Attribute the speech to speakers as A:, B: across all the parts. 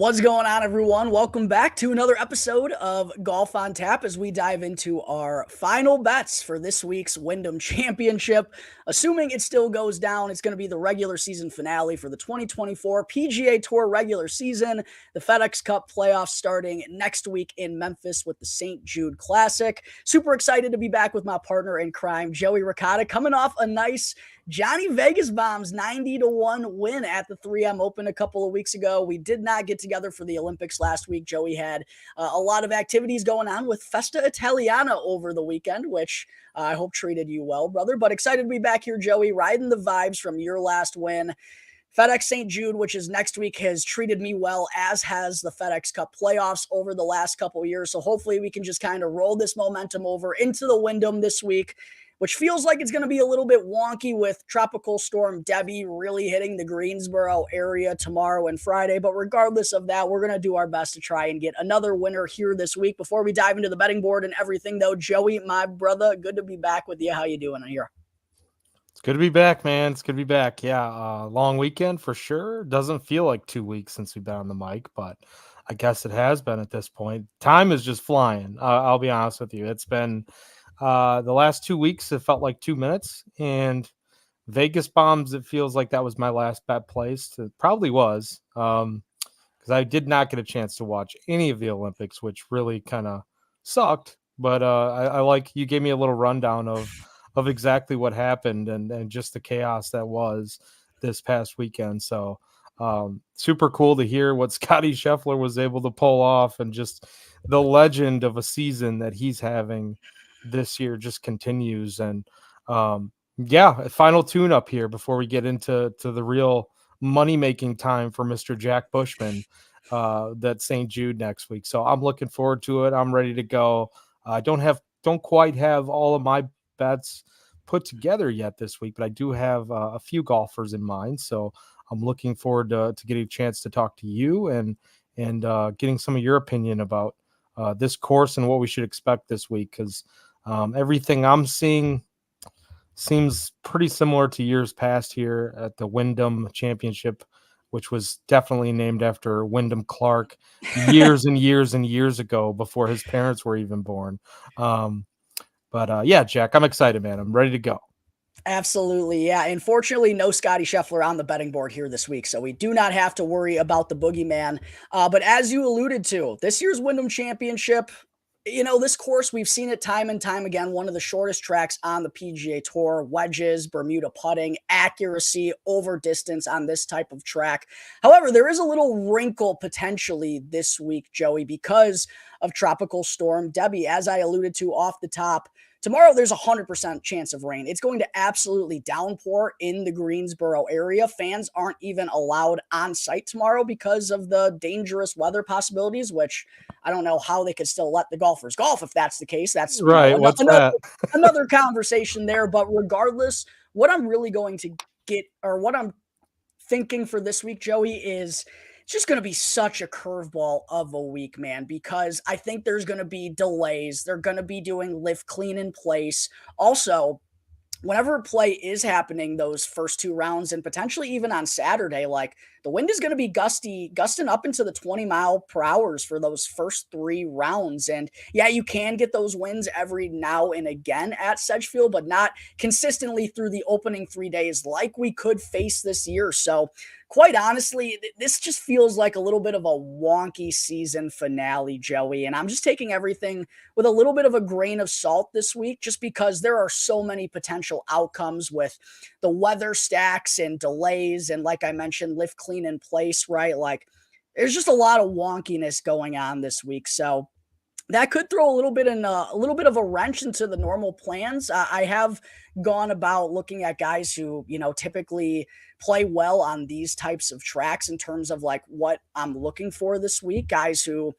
A: What's going on, everyone? Welcome back to another episode of Golf on Tap as we dive into our final bets for this week's Wyndham Championship. Assuming it still goes down, it's going to be the regular season finale for the 2024 PGA Tour regular season. The FedEx Cup playoffs starting next week in Memphis with the St. Jude Classic. Super excited to be back with my partner in crime, Joey Ricotta, coming off a nice Johnny Vegas Bombs 90-1 win at the 3M Open a couple of weeks ago. We did not get together for the Olympics last week. Joey had a lot of activities going on with Festa Italiana over the weekend, which I hope treated you well, brother. But excited to be back here, Joey, riding the vibes from your last win. FedEx St. Jude, which is next week, has treated me well, as has the FedEx Cup playoffs over the last couple of years. So hopefully we can just kind of roll this momentum over into the Wyndham this week, which feels like it's going to be a little bit wonky with Tropical Storm Debbie really hitting the Greensboro area tomorrow and Friday. But regardless of that, we're going to do our best to try and get another winner here this week. Before we dive into the betting board and everything, though, Joey, my brother, good to be back with you. How you doing here?
B: It's good to be back, man. It's good to be back. Yeah, long weekend for sure. Doesn't feel like 2 weeks since we've been on the mic, but I guess it has been at this point. Time is just flying. I'll be honest with you. It's been the last 2 weeks, it felt like 2 minutes. And Vegas Bombs, it feels like that was my last bet placed. It probably was, because I did not get a chance to watch any of the Olympics, which really kind of sucked. But I like you gave me a little rundown of exactly what happened and just the chaos that was this past weekend. So super cool to hear what Scotty Scheffler was able to pull off, and just the legend of a season that he's having this year just continues. And yeah, final tune up here before we get into the real money-making time for Mr. Jack Bushman, that St. Jude next week. So I'm looking forward to it. I'm ready to go. I don't quite have all of my bets put together yet this week, but I do have a few golfers in mind. So I'm looking forward to getting a chance to talk to you and getting some of your opinion about this course and what we should expect this week, because everything I'm seeing seems pretty similar to years past here at the Wyndham Championship, which was definitely named after Wyndham Clark years and years and years ago, before his parents were even born. But yeah, Jack, I'm excited, man. I'm ready to go.
A: Absolutely, yeah. Unfortunately, no Scotty Scheffler on the betting board here this week, so we do not have to worry about the boogeyman. But as you alluded to, this year's Wyndham Championship, this course, we've seen it time and time again, one of the shortest tracks on the PGA Tour, wedges, Bermuda putting, accuracy over distance on this type of track. However, there is a little wrinkle potentially this week, Joey, because of Tropical Storm Debbie. As I alluded to off the top, tomorrow there's a 100% chance of rain. It's going to absolutely downpour in the Greensboro area. Fans aren't even allowed on site tomorrow because of the dangerous weather possibilities, which I don't know how they could still let the golfers golf if that's the case. That's
B: right. What's that?
A: Another conversation there. But regardless, what I'm really going to get, or what I'm thinking for this week, Joey, is it's just going to be such a curveball of a week, man, because I think there's going to be delays. They're going to be doing lift clean in place. Also, whenever play is happening those first two rounds, and potentially even on Saturday, like, the wind is going to be gusting up into the 20 mph for those first three rounds. And yeah, you can get those winds every now and again at Sedgefield, but not consistently through the opening 3 days like we could face this year. So quite honestly, this just feels like a little bit of a wonky season finale, Joey. And I'm just taking everything with a little bit of a grain of salt this week, just because there are so many potential outcomes with the weather stacks and delays. And like I mentioned, lift clean in place, right? Like, there's just a lot of wonkiness going on this week. So that could throw a little bit of a wrench into the normal plans. I have gone about looking at guys who, typically play well on these types of tracks in terms of like what I'm looking for this week. Guys who,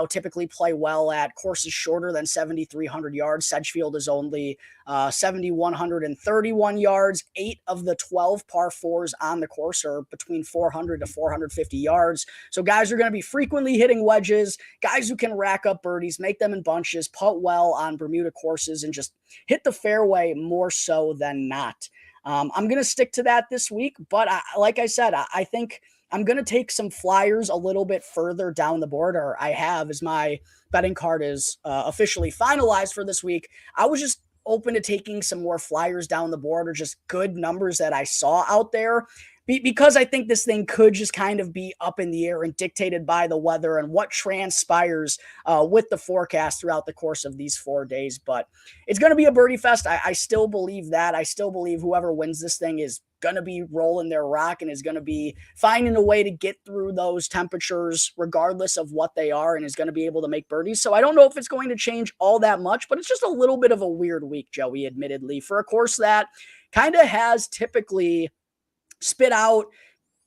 A: typically play well at courses shorter than 7,300 yards. Sedgefield is only 7,131 yards. 8 of the 12 par fours on the course are between 400 to 450 yards. So guys are going to be frequently hitting wedges, guys who can rack up birdies, make them in bunches, putt well on Bermuda courses, and just hit the fairway more so than not. I'm going to stick to that this week, but like I said, I think I'm going to take some flyers a little bit further down the board, or I have, as my betting card is officially finalized for this week. I was just open to taking some more flyers down the board, or just good numbers that I saw out there, because I think this thing could just kind of be up in the air and dictated by the weather and what transpires with the forecast throughout the course of these 4 days. But it's going to be a birdie fest. I still believe that. I still believe whoever wins this thing is going to be rolling their rock and is going to be finding a way to get through those temperatures regardless of what they are, and is going to be able to make birdies. So I don't know if it's going to change all that much, but it's just a little bit of a weird week, Joey, admittedly, for a course that kind of has typically spit out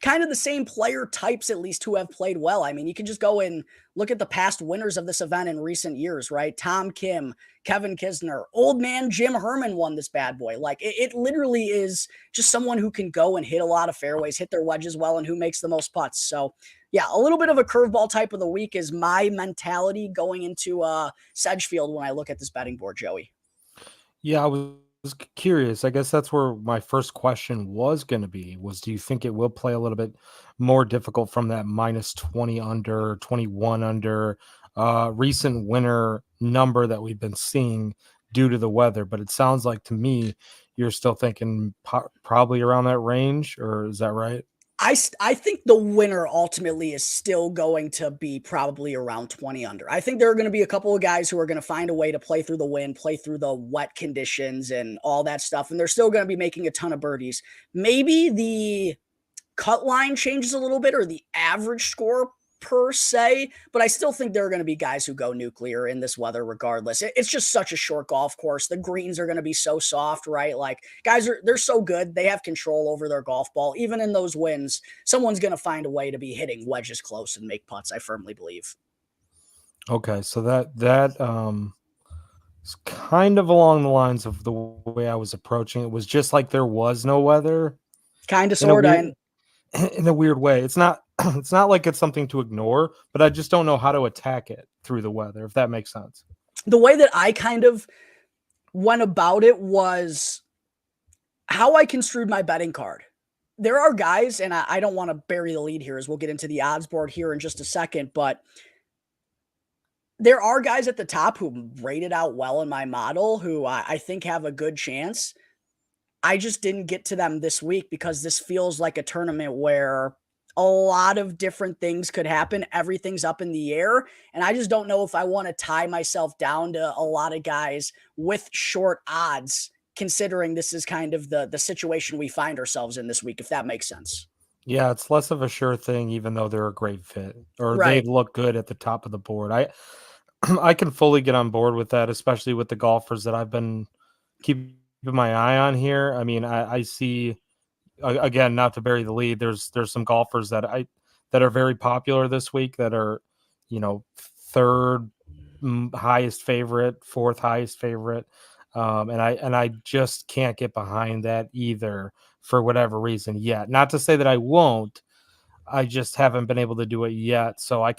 A: kind of the same player types, at least, who have played well. I mean, you can just go and look at the past winners of this event in recent years, right? Tom Kim, Kevin Kisner, old man Jim Herman won this bad boy. Like, it literally is just someone who can go and hit a lot of fairways, hit their wedges well, and who makes the most putts. So yeah, a little bit of a curveball type of the week is my mentality going into Sedgefield when I look at this betting board, Joey.
B: Yeah, I was curious. I guess that's where my first question was going to be, was do you think it will play a little bit more difficult from that minus 20 under, 21 under recent winner number that we've been seeing due to the weather? But it sounds like to me you're still thinking probably around that range, or is that right?
A: I think the winner ultimately is still going to be probably around 20 under. I think there are going to be a couple of guys who are going to find a way to play through the wind, play through the wet conditions and all that stuff, and they're still going to be making a ton of birdies. Maybe the cut line changes a little bit, or the average score per se, but I still think there are going to be guys who go nuclear in this weather regardless. It's just such a short golf course. The greens are going to be so soft, right? Like, they're so good. They have control over their golf ball. Even in those winds, someone's going to find a way to be hitting wedges close and make putts, I firmly believe.
B: Okay, so that is kind of along the lines of the way I was approaching it. Was just like there was no weather
A: Kind of,
B: in a
A: sort of.
B: in a weird way. It's not it's not like it's something to ignore, but I just don't know how to attack it through the weather, if that makes sense.
A: The way that I kind of went about it was how I construed my betting card. There are guys, and I don't want to bury the lead here as we'll get into the odds board here in just a second, but there are guys at the top who rated out well in my model who I think have a good chance. I just didn't get to them this week because this feels like a tournament where a lot of different things could happen. Everything's up in the air. And I just don't know if I want to tie myself down to a lot of guys with short odds, considering this is kind of the situation we find ourselves in this week, if that makes sense.
B: Yeah, it's less of a sure thing, even though they're a great fit or they
A: Right.
B: look good at the top of the board. I can fully get on board with that, especially with the golfers that I've been keeping my eye on here. I mean, I see again, not to bury the lead. There's some golfers that are very popular this week that are, third highest favorite, fourth highest favorite, and I just can't get behind that either for whatever reason yet. Not to say that I won't. I just haven't been able to do it yet. So I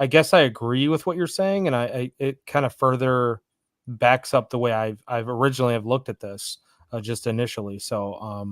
B: guess I agree with what you're saying, and it kind of further backs up the way I've originally have looked at this just initially. So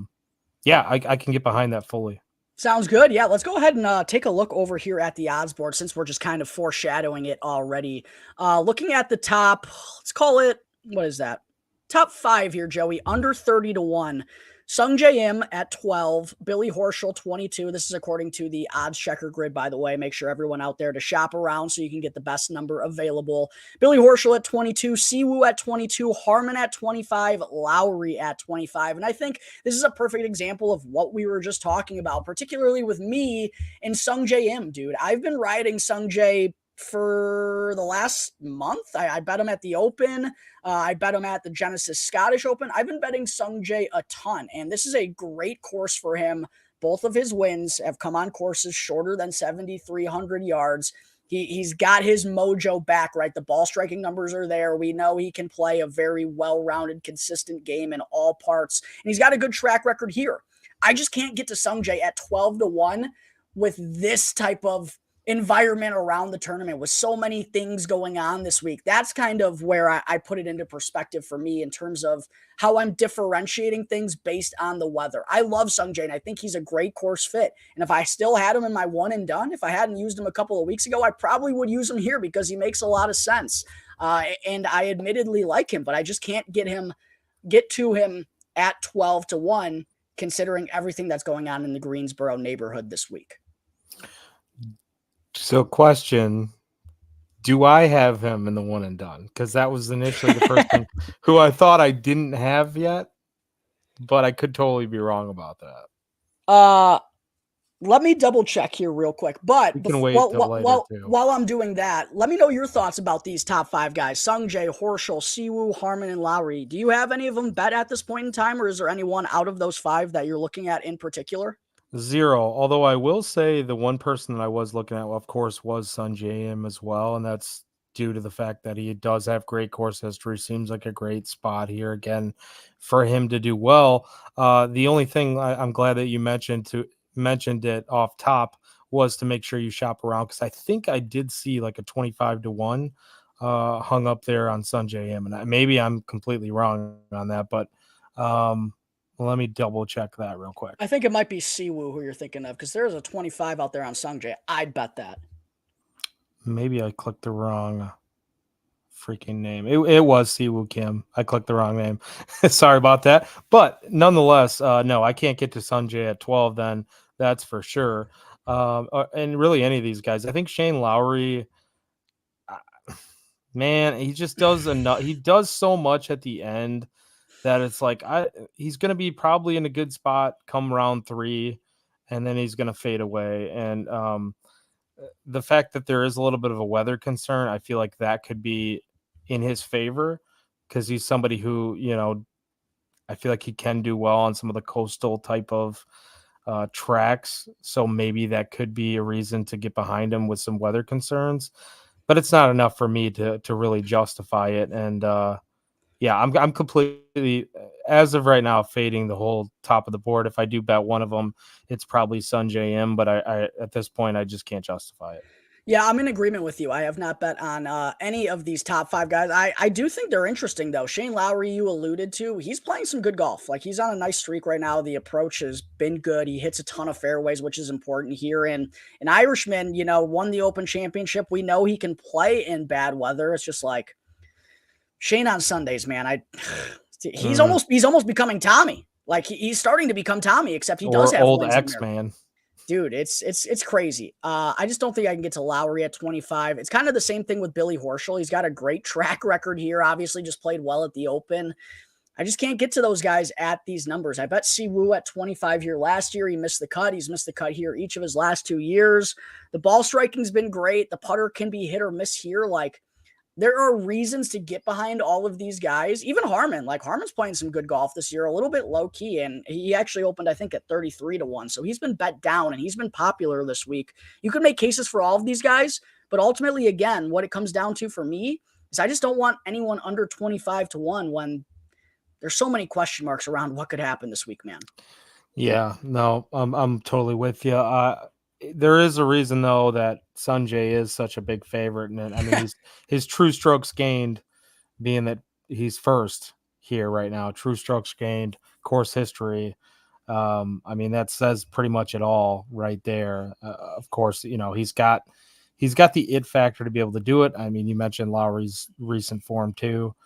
B: yeah, I can get behind that fully.
A: Sounds good. Yeah, let's go ahead and take a look over here at the odds board since we're just kind of foreshadowing it already. Looking at the top, let's call it, what is that? Top 5 here, Joey, under 30 to 1. Sung J M at 12, Billy Horschel 22. This is according to the odds checker grid, by the way. Make sure everyone out there to shop around so you can get the best number available. Billy Horschel at 22, Siwoo at 22, Harmon at 25, Lowry at 25. And I think this is a perfect example of what we were just talking about, particularly with me and Sung J M, dude. I've been riding Sung J for the last month. I bet him at the Open. I bet him at the Genesis Scottish Open. I've been betting Sung Jae a ton, and this is a great course for him. Both of his wins have come on courses shorter than 7,300 yards. He's got his mojo back, right? The ball striking numbers are there. We know he can play a very well-rounded, consistent game in all parts, and he's got a good track record here. I just can't get to Sung Jae at 12 to 1 with this type of environment around the tournament with so many things going on this week. That's kind of where I put it into perspective for me in terms of how I'm differentiating things based on the weather. I love Sung Jae, and I think he's a great course fit. And if I still had him in my one and done, if I hadn't used him a couple of weeks ago, I probably would use him here because he makes a lot of sense. And I admittedly like him, but I just can't get to him at 12-1, considering everything that's going on in the Greensboro neighborhood this week.
B: So, question: do I have him in the one and done? Because that was initially the person who I thought I didn't have yet, but I could totally be wrong about that.
A: Let me double check here real quick. But
B: we can wait till later too.
A: While I'm doing that, let me know your thoughts about these top 5 guys: Sung Jae, Horschel, Siwoo, Harman, and Lowry. Do you have any of them bet at this point in time, or is there anyone out of those 5 that you're looking at in particular?
B: 0. Although I will say the one person that I was looking at, of course, was Sun J.M. as well, and that's due to the fact that he does have great course history. Seems like a great spot here again for him to do well. The only thing I'm glad that you mentioned it off top was to make sure you shop around, because I think I did see like a 25-1 hung up there on Sun J.M. and maybe I'm completely wrong on that, but let me double check that real quick.
A: I think it might be Siwoo who you're thinking of, because there's a 25 out there on Sung Jae. I'd bet that.
B: Maybe I clicked the wrong freaking name. It was Siwoo Kim. I clicked the wrong name. Sorry about that. But nonetheless, no, I can't get to Sun Jae at 12 then. That's for sure. And really any of these guys. I think Shane Lowry, man, he just does enough. He does so much at the end that it's like he's going to be probably in a good spot come round 3, and then he's going to fade away. And the fact that there is a little bit of a weather concern, I feel like that could be in his favor, because he's somebody who, I feel like he can do well on some of the coastal type of tracks. So maybe that could be a reason to get behind him with some weather concerns, but it's not enough for me to really justify it. And yeah, I'm completely, as of right now, fading the whole top of the board. If I do bet one of them, it's probably Sun J.M., but I at this point, I just can't justify it.
A: Yeah, I'm in agreement with you. I have not bet on any of these top 5 guys. I do think they're interesting, though. Shane Lowry, you alluded to, he's playing some good golf. Like, he's on a nice streak right now. The approach has been good. He hits a ton of fairways, which is important here. And an Irishman, won the Open Championship. We know he can play in bad weather. It's just like Shane on Sundays, man. He's almost becoming Tommy. Like, he's starting to become Tommy, except he does have
B: old X-Man.
A: Dude, it's crazy. I just don't think I can get to Lowry at 25. It's kind of the same thing with Billy Horschel. He's got a great track record here. Obviously, just played well at the Open. I just can't get to those guys at these numbers. I bet Siwoo at 25 here last year. He missed the cut. He's missed the cut here each of his last 2 years. The ball striking's been great. The putter can be hit or miss here. Like, there are reasons to get behind all of these guys. Even Harman, Harman's playing some good golf this year, a little bit low key, and he actually opened, I think, at 33-1. So he's been bet down, and he's been popular this week. You could make cases for all of these guys, but ultimately, again, what it comes down to for me is I just don't want anyone under 25-1 when there's so many question marks around what could happen this week, man.
B: Yeah, no, I'm totally with you. There is a reason, though, that Sun Jae is such a big favorite. And I mean, his true strokes gained, being that he's first here right now, true strokes gained, course history. I mean, that says pretty much it all right there. Of course, he's got the it factor to be able to do it. I mean, you mentioned Lowry's recent form too.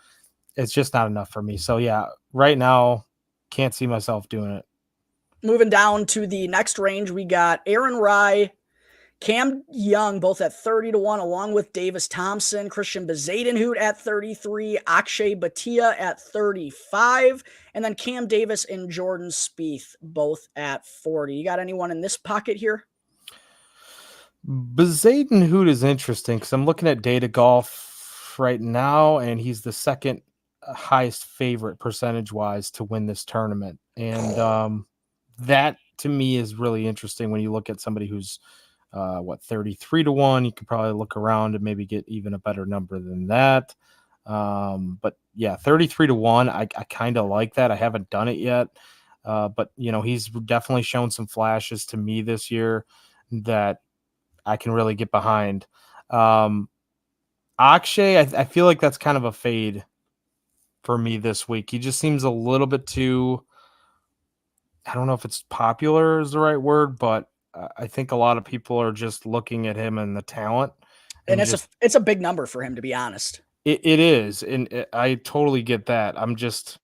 B: It's just not enough for me. So yeah, right now, can't see myself doing it.
A: Moving down to the next range, we got Aaron Rye, Cam Young, both at 30-1, along with Davis Thompson, Christian Bezadenhout at 33, Akshay Bhatia at 35, and then Cam Davis and Jordan Spieth, both at 40. You got anyone in this pocket here?
B: Bezadenhout is interesting because I'm looking at Data Golf right now, and he's the second highest favorite percentage-wise to win this tournament. And that to me is really interesting when you look at somebody who's 33-1. You could probably look around and maybe get even a better number than that. But yeah, 33-1. I kind of like that. I haven't done it yet. But he's definitely shown some flashes to me this year that I can really get behind. Akshay, I feel like that's kind of a fade for me this week. He just seems a little bit too, I don't know if it's popular is the right word, but I think a lot of people are just looking at him and the talent
A: And
B: and just
A: it's a big number for him, to be honest.
B: it is, and I totally get that. I'm just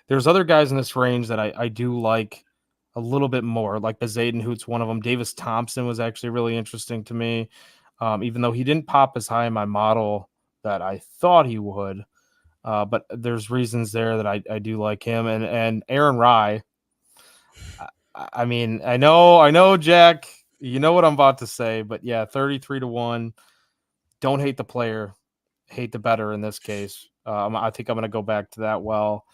B: there's other guys in this range that I do like a little bit more, like Bezaden, who's one of them. Davis Thompson was actually really interesting to me, even though he didn't pop as high in my model that I thought he would. But there's reasons there that I do like him, and Aaron Rye. I mean, I know, Jack. You know what I'm about to say, but yeah, 33-1. Don't hate the player, hate the better in this case. I think I'm going to go back to that. Well,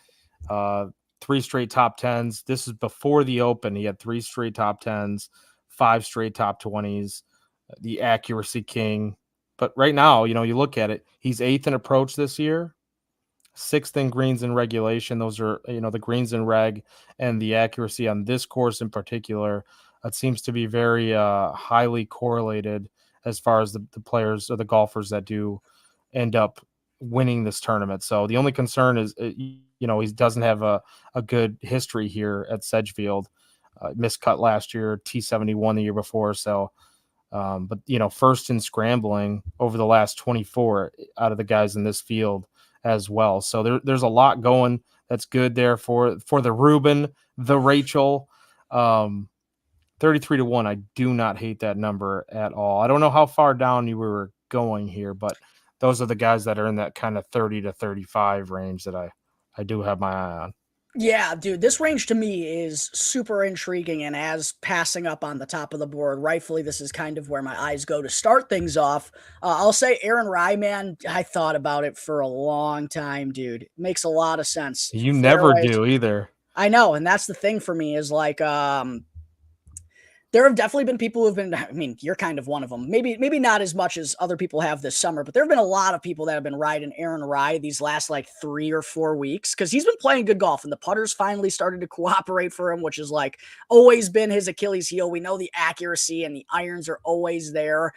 B: 3 straight top 10s. This is before the Open. He had 3 straight top 10s, 5 straight top 20s, the accuracy king. But right now, you look at it, he's 8th in approach this year, 6th in greens in regulation. Those are, the greens in reg, and the accuracy on this course in particular. It seems to be very highly correlated as far as the players or the golfers that do end up winning this tournament. So the only concern is, he doesn't have a good history here at Sedgefield. Miscut last year, T71 the year before. So, but first in scrambling over the last 24 out of the guys in this field as well. So there's a lot going that's good there for the Ruben, the Rachel. 33-1. I do not hate that number at all. I don't know how far down you were going here, but those are the guys that are in that kind of 30 to 35 range that I do have my eye on.
A: Yeah, dude, this range to me is super intriguing, and as passing up on the top of the board, rightfully, this is kind of where my eyes go to start things off. I'll say Aaron Rye, man, I thought about it for a long time, dude. It makes a lot of sense.
B: You never
A: Fairways.
B: do either.
A: I know, and that's the thing for me is like, there have definitely been people who've been, I mean, you're kind of one of them. Maybe not as much as other people have this summer, but there have been a lot of people that have been riding Aaron Rye these last like 3 or 4 weeks because he's been playing good golf and the putters finally started to cooperate for him, which is like always been his Achilles heel. We know the accuracy and the irons are always there.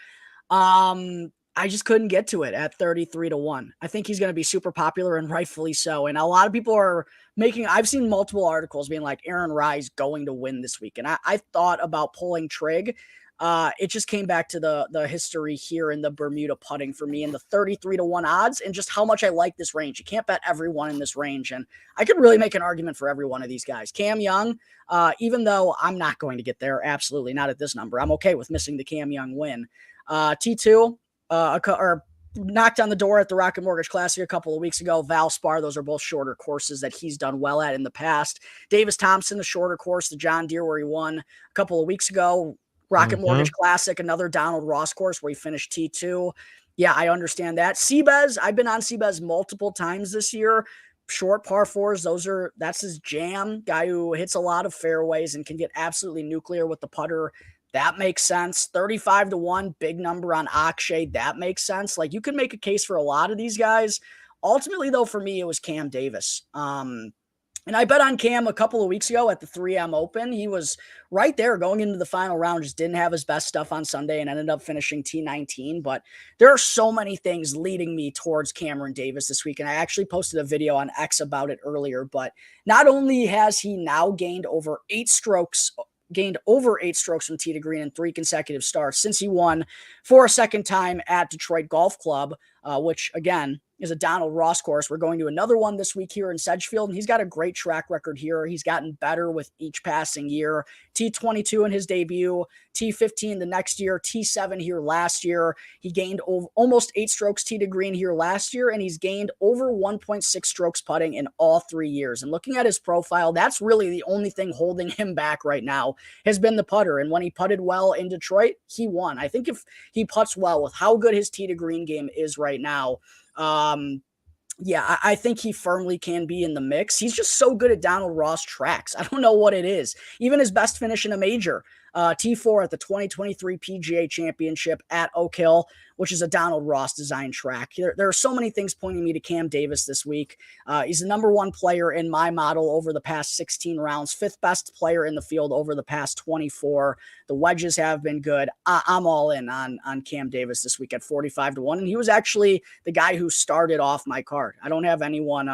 A: I just couldn't get to it at 33-1. I think he's going to be super popular and rightfully so. And a lot of people are I've seen multiple articles being like Aaron Rye's going to win this week. And I thought about pulling Trig. It just came back to the history here in the Bermuda putting for me and the 33-1 odds and just how much I like this range. You can't bet everyone in this range. And I could really make an argument for every one of these guys. Cam Young, even though I'm not going to get there, absolutely not at this number. I'm okay with missing the Cam Young win. T2, or knocked on the door at the Rocket Mortgage Classic a couple of weeks ago. Valspar, those are both shorter courses that he's done well at in the past. Davis Thompson, the shorter course, the John Deere where he won a couple of weeks ago. Rocket Mortgage Classic, another Donald Ross course where he finished T2. Yeah, I understand that. Seabez, I've been on Seabez multiple times this year. Short par fours, that's his jam. Guy who hits a lot of fairways and can get absolutely nuclear with the putter. That makes sense. 35-1, big number on Akshay. That makes sense. Like you can make a case for a lot of these guys. Ultimately, though, for me, it was Cam Davis. And I bet on Cam a couple of weeks ago at the 3M Open. He was right there going into the final round, just didn't have his best stuff on Sunday and ended up finishing T19. But there are so many things leading me towards Cameron Davis this week. And I actually posted a video on X about it earlier. But not only has he now gained over 8 strokes from tee to green in 3 consecutive starts since he won for a second time at Detroit Golf Club, which, again, is a Donald Ross course. We're going to another one this week here in Sedgefield, and he's got a great track record here. He's gotten better with each passing year. T22 in his debut, T15 the next year, T7 here last year. He gained almost 8 strokes tee to green here last year, and he's gained over 1.6 strokes putting in all 3 years. And looking at his profile, that's really the only thing holding him back right now has been the putter. And when he putted well in Detroit, he won. I think if he putts well with how good his tee to green game is right now, I think he firmly can be in the mix. He's just so good at Donald Ross tracks. I don't know what it is. Even his best finish in a major, T4 at the 2023 PGA Championship at Oak Hill, which is a Donald Ross design track. There are so many things pointing me to Cam Davis this week. He's the number one player in my model over the past 16 rounds, fifth best player in the field over the past 24. The wedges have been good. I'm all in on Cam Davis this week at 45-1. And he was actually the guy who started off my card. I don't have anyone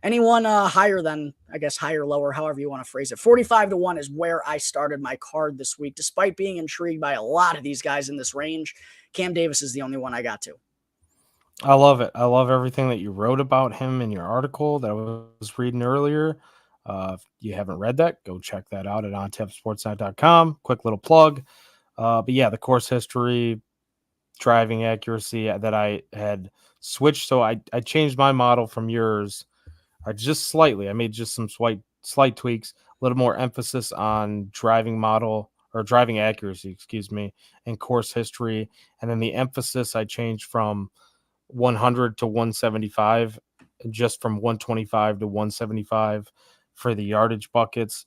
A: higher than, I guess, higher, lower, however you want to phrase it. 45-1 is where I started my card this week. Despite being intrigued by a lot of these guys in this range, Cam Davis is the only one I got to.
B: I love it. I love everything that you wrote about him in your article that I was reading earlier. If you haven't read that, go check that out at ontapsportsnet.com. Quick little plug. But yeah, the course history, driving accuracy that I had switched. So I changed my model from yours just slightly. I made just some slight tweaks, a little more emphasis on driving accuracy, and course history. And then the emphasis I changed from 100 to 175, just from 125 to 175 for the yardage buckets.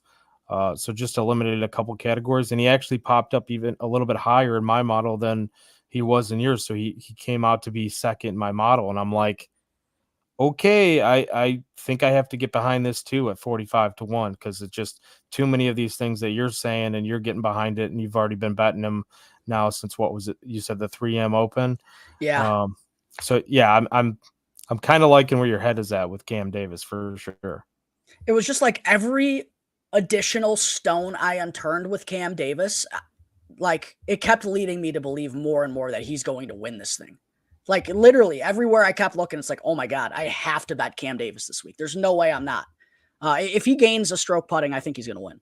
B: So just eliminated a couple categories, and he actually popped up even a little bit higher in my model than he was in yours. So he came out to be second in my model, and I'm like, okay, I think I have to get behind this too at 45-1, because it's just too many of these things that you're saying, and you're getting behind it, and you've already been betting him now since, what was it? You said the 3M Open.
A: Yeah.
B: So yeah, I'm kind of liking where your head is at with Cam Davis for sure.
A: It was just like every additional stone I unturned with Cam Davis, like it kept leading me to believe more and more that he's going to win this thing. Like literally everywhere I kept looking, it's like, oh my God, I have to bet Cam Davis this week. There's no way I'm not. If he gains a stroke putting, I think he's going to win.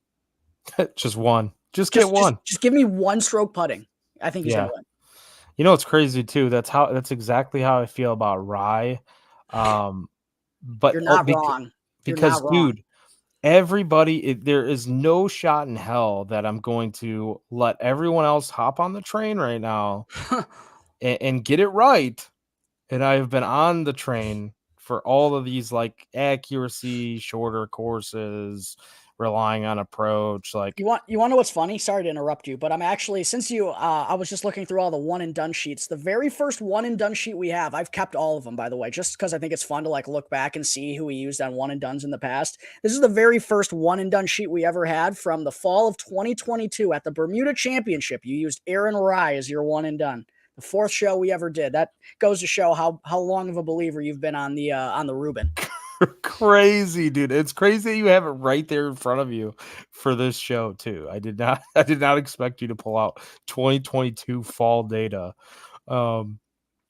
B: Just one. Just get one.
A: Just give me one stroke putting. I think he's going to win.
B: You know, it's crazy too. That's exactly how I feel about Rye. But
A: you're not wrong.
B: Because, dude, everybody, there is no shot in hell that I'm going to let everyone else hop on the train right now and get it right. And I've been on the train for all of these like accuracy, shorter courses, relying on approach. Like,
A: you want to know what's funny? Sorry to interrupt you, but I'm actually, since I was just looking through all the one and done sheets. The very first one and done sheet we have, I've kept all of them, by the way, just because I think it's fun to like look back and see who we used on one and dones in the past. This is the very first one and done sheet we ever had from the fall of 2022 at the Bermuda Championship. You used Aaron Rye as your one and done. The fourth show we ever did. That goes to show how long of a believer you've been on the Reuben.
B: Crazy, dude. It's crazy that you have it right there in front of you for this show too. I did not expect you to pull out 2022 fall data. Insane.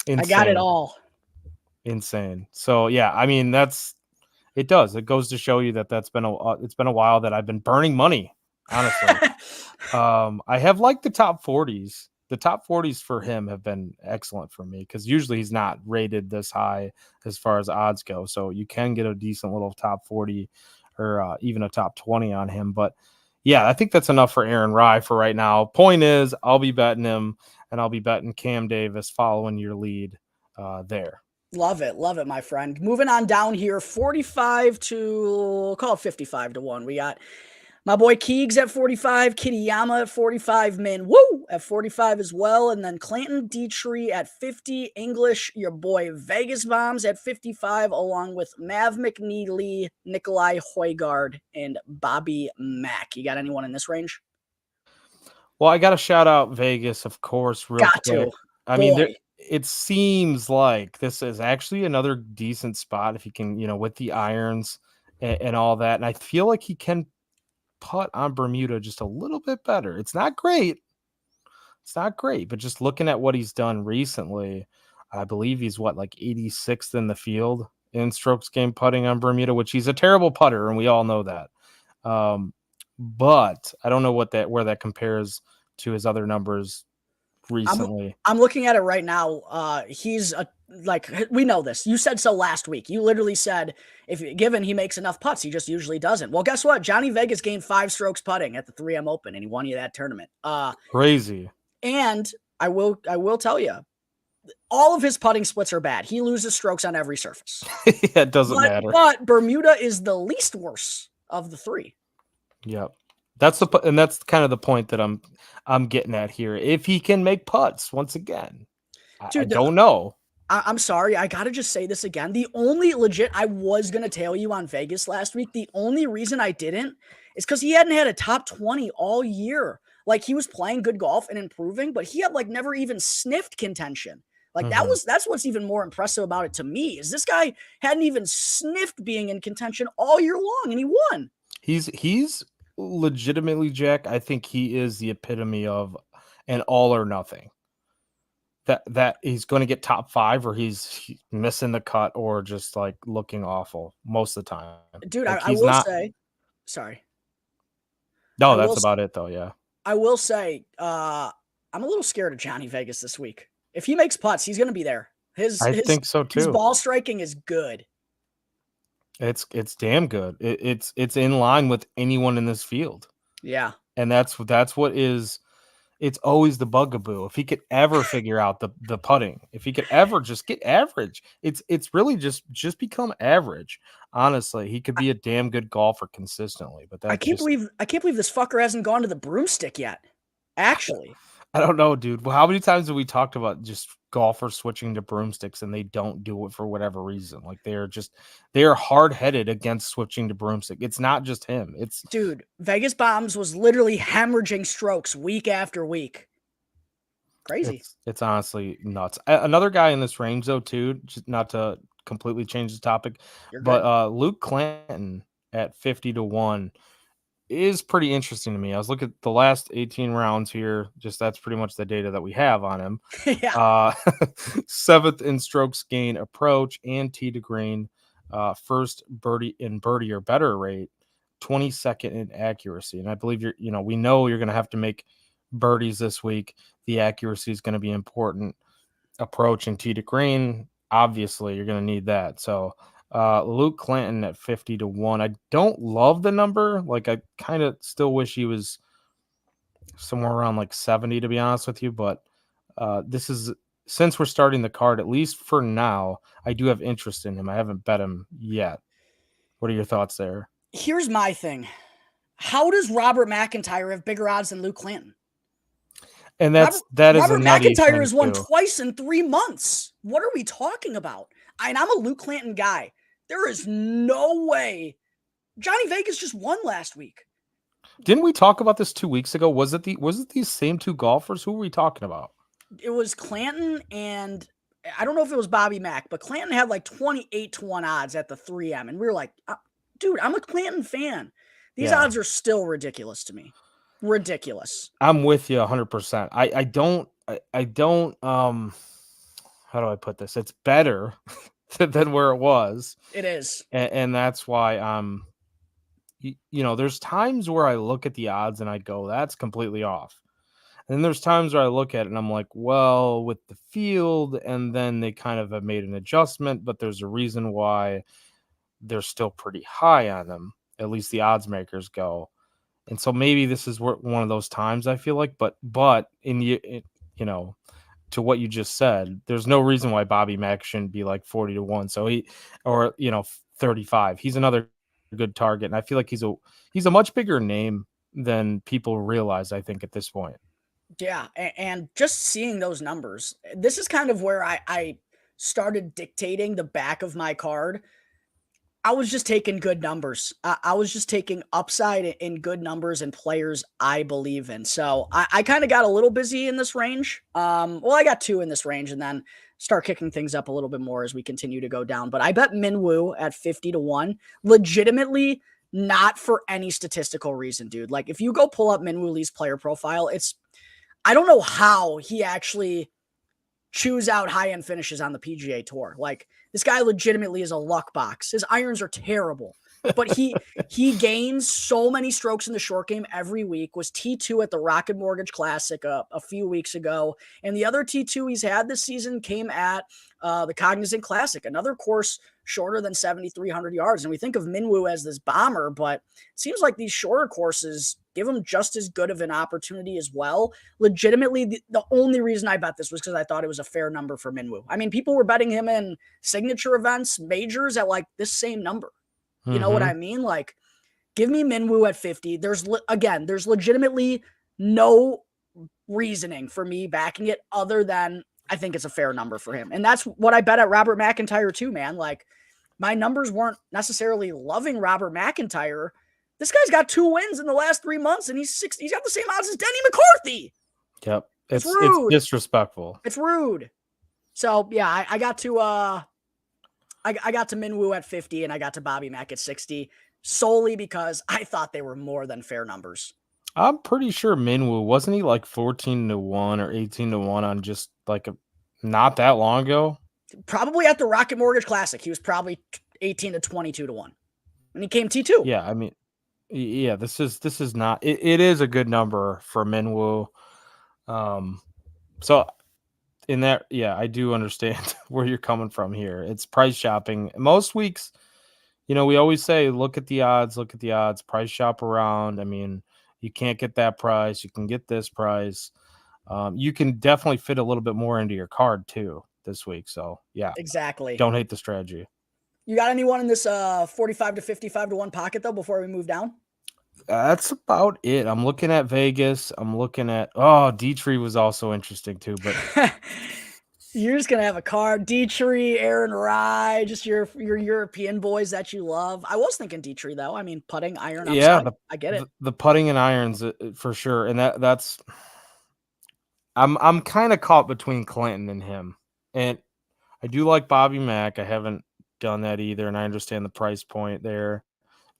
A: I got it all.
B: Insane. So yeah, I mean, it goes to show you that it's been a while that I've been burning money, honestly. I have liked the top 40s. The top 40s for him have been excellent for me, because usually he's not rated this high as far as odds go. So you can get a decent little top 40 or even a top 20 on him. But yeah, I think that's enough for Aaron Rye for right now. Point is, I'll be betting him, and I'll be betting Cam Davis following your lead there.
A: Love it, my friend. Moving on down here, 45 to, call it 55-1. We got my boy Keegs at 45, Kittyama at 45, Min Woo at 45 as well, and then Clanton Dietrich at 50, English, your boy Vegas Bombs at 55, along with Mav McNeely, Nikolai Højgaard, and Bobby Mack. You got anyone in this range?
B: Well, I got to shout out Vegas, of course, real quick. I mean, it seems like this is actually another decent spot if you can, with the irons and all that. And I feel like he can putt on Bermuda just a little bit better. It's not great, but just looking at what he's done recently, I believe he's like 86th in the field in strokes gained putting on Bermuda, which he's a terrible putter, and we all know that. But I don't know where that compares to his other numbers recently.
A: I'm looking at it right now. He's we know this. You said so last week. You literally said given he makes enough putts, he just usually doesn't. Well, guess what? Johnny Vegas gained 5 strokes putting at the 3M Open, and he won you that tournament.
B: Crazy.
A: And I will tell you, all of his putting splits are bad. He loses strokes on every surface.
B: It doesn't matter.
A: But Bermuda is the least worse of the 3.
B: Yep. And that's kind of the point that I'm getting at here. If he can make putts once again, I
A: Dude,
B: don't know.
A: I'm sorry. I got to just say this again. The only I was going to tail you on Vegas last week. The only reason I didn't is because he hadn't had a top 20 all year. Like, he was playing good golf and improving, but he had like never even sniffed contention. Like, that's what's even more impressive about it to me, is this guy hadn't even sniffed being in contention all year long, and he won.
B: He's legitimately, Jack. I think he is the epitome of an all or nothing. That he's going to get top 5, or he's missing the cut, or just like looking awful most of the time.
A: Dude,
B: Like,
A: I will say, sorry.
B: No, that's about it though. Yeah.
A: I will say, I'm a little scared of Johnny Vegas this week. If he makes putts, he's going to be there.
B: I think so too.
A: His ball striking is good.
B: It's damn good. It's in line with anyone in this field.
A: Yeah.
B: And that's what is. It's always the bugaboo. If he could ever figure out the putting, if he could ever just get average, it's really just become average. Honestly, he could be a damn good golfer consistently. But
A: I can't believe this fucker hasn't gone to the broomstick yet. Actually,
B: I don't know, dude. Well, how many times have we talked about just golfers switching to broomsticks and they don't do it for whatever reason? Like, they are hard headed against switching to broomstick. It's not just him.
A: Dude, Vegas Bombs was literally hemorrhaging strokes week after week. Crazy.
B: It's honestly nuts. Another guy in this range though, too, just not to completely change the topic, but Luke Clanton at 50-1 is pretty interesting to me. I was looking at the last 18 rounds here. Just that's pretty much the data that we have on him.
A: Yeah.
B: 7th in strokes gain approach and tee to green. First birdie or better rate. 22nd in accuracy. And I believe we know you're going to have to make birdies this week. The accuracy is going to be important. Approach and tee to green, obviously you're going to need that. So Luke Clanton at 50-1. I don't love the number. Like, I kind of still wish he was somewhere around like 70, to be honest with you. But this is, since we're starting the card, at least for now, I do have interest in him. I haven't bet him yet. What are your thoughts there?
A: Here's my thing. How does Robert McIntyre have bigger odds than Luke Clanton?
B: And Robert
A: McIntyre has won twice in 3 months. What are we talking about? And I'm a Luke Clanton guy. There is no way. Johnny Vegas just won last week.
B: Didn't we talk about this 2 weeks ago? Was it these same two golfers? Who were we talking about?
A: It was Clanton, and I don't know if it was Bobby Mack, but Clanton had like 28-1 odds at the 3M. And we were like, dude, I'm a Clanton fan. These odds are still ridiculous to me. Ridiculous.
B: I'm with you 100%. I don't how do I put this? It's better than where it was.
A: It is.
B: And that's why there's times where I look at the odds and I go, that's completely off. And then there's times where I look at it and I'm like, well, with the field, and then they kind of have made an adjustment, but there's a reason why they're still pretty high on them. At least the odds makers go. And so maybe this is one of those times, I feel like, but to what you just said, there's no reason why Bobby Mack shouldn't be like 40-1. So 35. He's another good target. And I feel like he's a much bigger name than people realize, I think, at this point.
A: Yeah. And just seeing those numbers, this is kind of where I started dictating the back of my card. I was just taking good numbers. I was just taking upside in good numbers and players I believe in. So I kind of got a little busy in this range. I got 2 in this range, and then start kicking things up a little bit more as we continue to go down. But I bet Minwoo at 50-1, legitimately, not for any statistical reason, dude. Like, if you go pull up Minwoo Lee's player profile, I don't know how he actually chews out high-end finishes on the PGA Tour. Like, this guy legitimately is a luck box. His irons are terrible, but he gains so many strokes in the short game every week. Was T2 at the Rocket Mortgage Classic a few weeks ago, and the other T2 he's had this season came at the Cognizant Classic, another course shorter than 7,300 yards. And we think of Minwoo as this bomber, but it seems like these shorter courses give him just as good of an opportunity as well. Legitimately, the only reason I bet this was because I thought it was a fair number for Minwoo. I mean, people were betting him in signature events, majors at like this same number. You know what I mean? Like, Give me Minwoo at 50. There's legitimately no reasoning for me backing it other than I think it's a fair number for him. And that's what I bet at Robert McIntyre too, man. Like, my numbers weren't necessarily loving Robert McIntyre. This guy's got 2 wins in the last 3 months, and he's got the same odds as Denny McCarthy.
B: Yep.
A: It's rude.
B: It's disrespectful.
A: It's rude. So yeah, I got to I got to Minwoo at 50 and I got to Bobby Mack at 60 solely because I thought they were more than fair numbers.
B: I'm pretty sure Minwoo, wasn't he like 14-1 or 18-1 on just like not that long ago?
A: Probably at the Rocket Mortgage Classic. He was probably 18 to 22 to 1. And he came T2.
B: Yeah, I mean, yeah, this is not it is a good number for Minwoo. So in that, yeah, I do understand where you're coming from here. It's price shopping. Most weeks, we always say, look at the odds, price shop around. I mean, you can't get that price. You can get this price. You can definitely fit a little bit more into your card too this week. So yeah,
A: exactly.
B: Don't hate the strategy.
A: You got anyone in this 45 to 55 to 1 pocket though before we move down?
B: That's about it. I'm looking at Vegas. I'm looking at Dietrich was also interesting too, but
A: you're just gonna have a card. Dietrich, Aaron Rye, just your European boys that you love. I was thinking Dietrich though. I mean, putting iron upside. Yeah, I get it.
B: The putting and irons for sure, and that's. I'm kind of caught between Clinton and him, and I do like Bobby Mack. I haven't done that either, and I understand the price point there.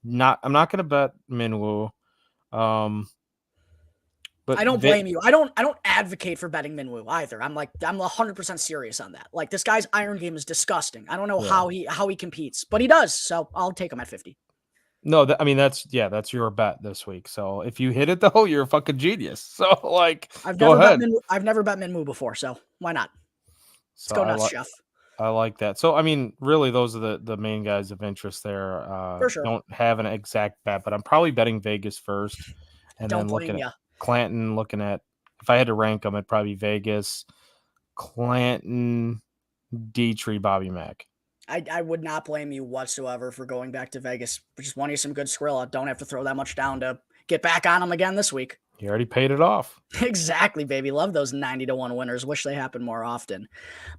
B: I'm not going to bet Minwoo. But
A: I don't blame you. I don't advocate for betting Minwoo either. I'm 100% serious on that. Like, this guy's iron game is disgusting. I don't know how he competes, but he does. So I'll take him at 50.
B: No, that's your bet this week. So if you hit it though, you're a fucking genius. So go ahead.
A: I've never bet Minwoo before, so why not? Let's go nuts, Chef.
B: I like that. So, I mean, really, those are the main guys of interest there.
A: For sure.
B: Don't have an exact bet, but I'm probably betting Vegas first, and then looking at Clanton. Looking at, if I had to rank them, it'd probably be Vegas, Clanton, Dietrich, Bobby Mack.
A: I would not blame you whatsoever for going back to Vegas. Just want you some good Skrilla. Don't have to throw that much down to get back on them again this week.
B: You already paid it off.
A: Exactly, baby. Love those 90 to 1 winners. Wish they happened more often.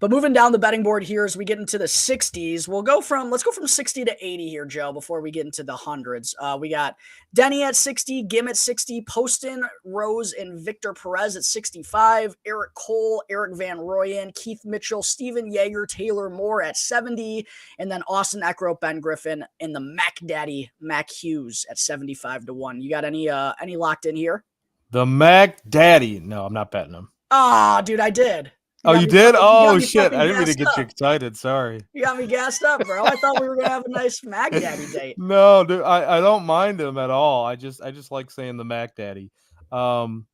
A: But moving down the betting board here as we get into the 60s, let's go from 60 to 80 here, Joe, before we get into the hundreds. We got Denny at 60, Gim at 60, Poston, Rose, and Victor Perez at 65, Eric Cole, Eric Van Rooyen, Keith Mitchell, Steven Yeager, Taylor Moore at 70, and then Austin Eckroat, Ben Griffin, and the Mac Daddy, Mac Hughes at 75 to 1. You got any locked in here?
B: The Mac Daddy. No, I'm not betting him.
A: Ah, dude, I did.
B: You did? Oh, shit. I didn't mean to get you excited. Sorry.
A: You got me gassed up, bro. I thought we were going to have a nice Mac Daddy date.
B: No, dude, I don't mind him at all. I just like saying the Mac Daddy. So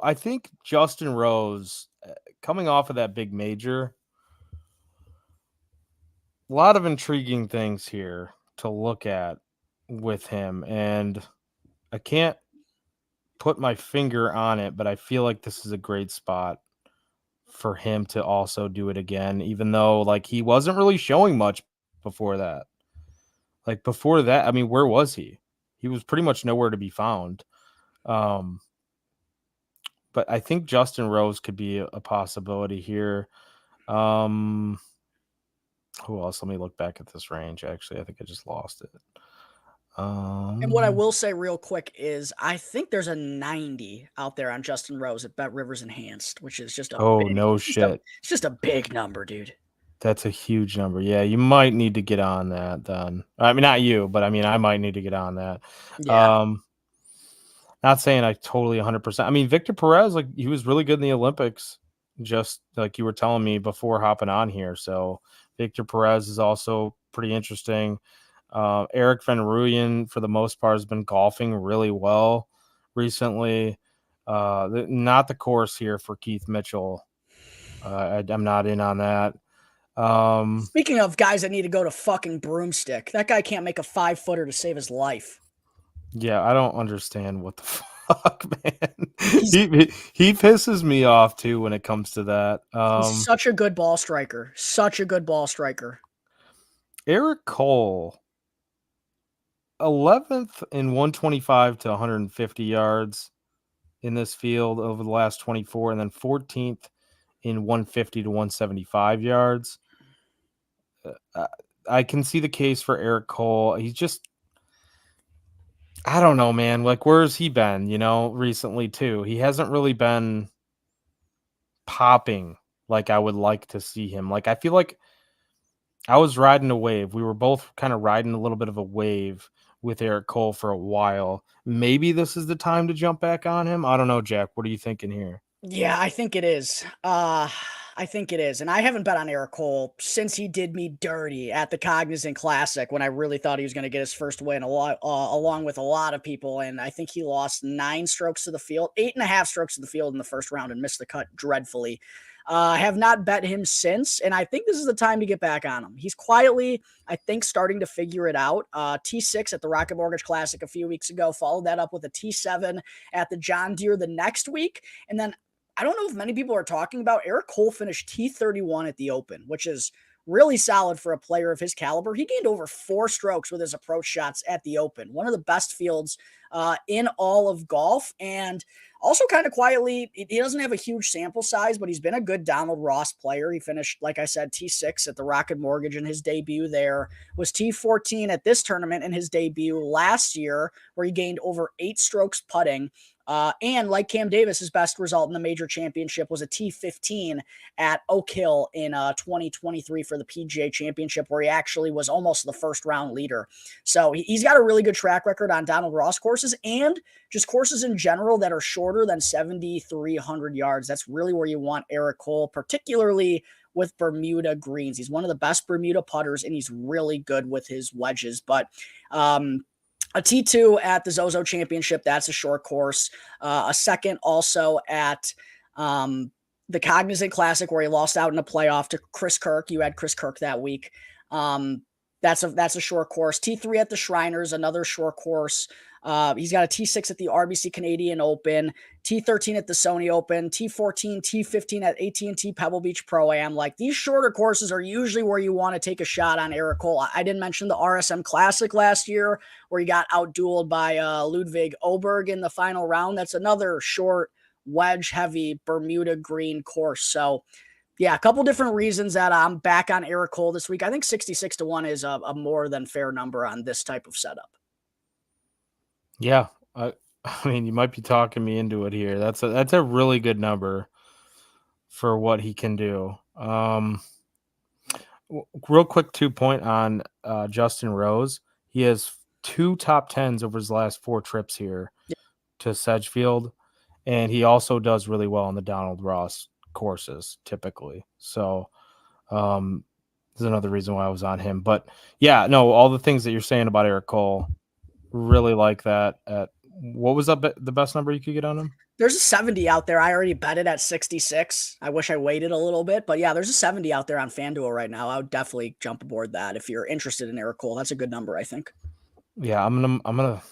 B: I think Justin Rose, coming off of that big major, a lot of intriguing things here to look at with him, and I can't put my finger on it, but I feel like this is a great spot for him to also do it again, even though he wasn't really showing much before that. Before that, I mean, where was he? He was pretty much nowhere to be found. But I think Justin Rose could be a possibility here. Who else? Let me look back at this range. Actually, I think I just lost it.
A: And what I will say real quick is I think there's a 90 out there on Justin Rose at Bet Rivers Enhanced, which is just
B: shit.
A: It's just a big number, dude.
B: That's a huge number. Yeah, you might need to get on that then. I mean, not you, but I mean, I might need to get on that. Yeah. Not saying I totally 100%. I mean, Victor Perez, he was really good in the Olympics, just like you were telling me before hopping on here. So Victor Perez is also pretty interesting. Eric Van Rooyen, for the most part, has been golfing really well recently. Not the course here for Keith Mitchell. I'm not in on that.
A: Speaking of guys that need to go to fucking broomstick, that guy can't make a 5-footer to save his life.
B: Yeah, I don't understand what the fuck, man. He pisses me off too when it comes to that.
A: He's such a good ball striker. Such a good ball striker.
B: Eric Cole, 11th in 125 to 150 yards in this field over the last 24, and then 14th in 150 to 175 yards. I can see the case for Eric Cole. He's just, I don't know, man. Like, where has he been, recently too? He hasn't really been popping like I would like to see him. Like, I feel like I was riding a wave. We were both kind of riding a little bit of a wave with Eric Cole for a while. Maybe this is the time to jump back on him. I don't know, Jack. What are you thinking here?
A: Yeah, I think it is. I think it is. And I haven't bet on Eric Cole since he did me dirty at the Cognizant Classic when I really thought he was going to get his first win along with a lot of people. And I think he lost 9 strokes to the field, 8.5 strokes to the field in the first round and missed the cut dreadfully. I have not bet him since, and I think this is the time to get back on him. He's quietly, I think, starting to figure it out. T6 at the Rocket Mortgage Classic a few weeks ago, followed that up with a T7 at the John Deere the next week. And then I don't know if many people are talking about Eric Cole finished T31 at the Open, which is really solid for a player of his caliber. He gained over 4 strokes with his approach shots at the Open, one of the best fields in all of golf. And also kind of quietly, he doesn't have a huge sample size, but he's been a good Donald Ross player. He finished, like I said, T6 at the Rocket Mortgage in his debut there, was T14 at this tournament in his debut last year, where he gained over 8 strokes putting. And like Cam Davis, his best result in the major championship was a T15 at Oak Hill in 2023 for the PGA Championship, where he actually was almost the first round leader. So he's got a really good track record on Donald Ross courses and just courses in general that are shorter than 7,300 yards. That's really where you want Eric Cole, particularly with Bermuda greens. He's one of the best Bermuda putters, and he's really good with his wedges. But a T2 at the Zozo Championship, that's a short course. A second also at the Cognizant Classic, where he lost out in a playoff to Chris Kirk. You had Chris Kirk that week. That's a short course. T3 at the Shriners, another short course. He's got a T6 at the RBC Canadian Open, T13 at the Sony Open, T14, T15 at AT&T Pebble Beach Pro-Am. Like, these shorter courses are usually where you want to take a shot on Eric Cole. I didn't mention the RSM Classic last year, where he got outdueled by Ludwig Oberg in the final round. That's another short, wedge-heavy Bermuda green course. So, yeah, a couple different reasons that I'm back on Eric Cole this week. I think 66-1 is a more than fair number on this type of setup.
B: Yeah, I mean, you might be talking me into it here. That's a really good number for what he can do. Real quick 2-point on Justin Rose. He has 2 top 10s over his last 4 trips here to Sedgefield, and he also does really well on the Donald Ross courses typically. So there's another reason why I was on him. But yeah, no, all the things that you're saying about Eric Cole, really like that. What was the best number you could get on him?
A: There's a 70 out there. I already bet it at 66. I wish I waited a little bit, but yeah, there's a 70 out there on FanDuel right now. I would definitely jump aboard that if you're interested in Eric Cole. That's a good number, I think.
B: Yeah, I'm gonna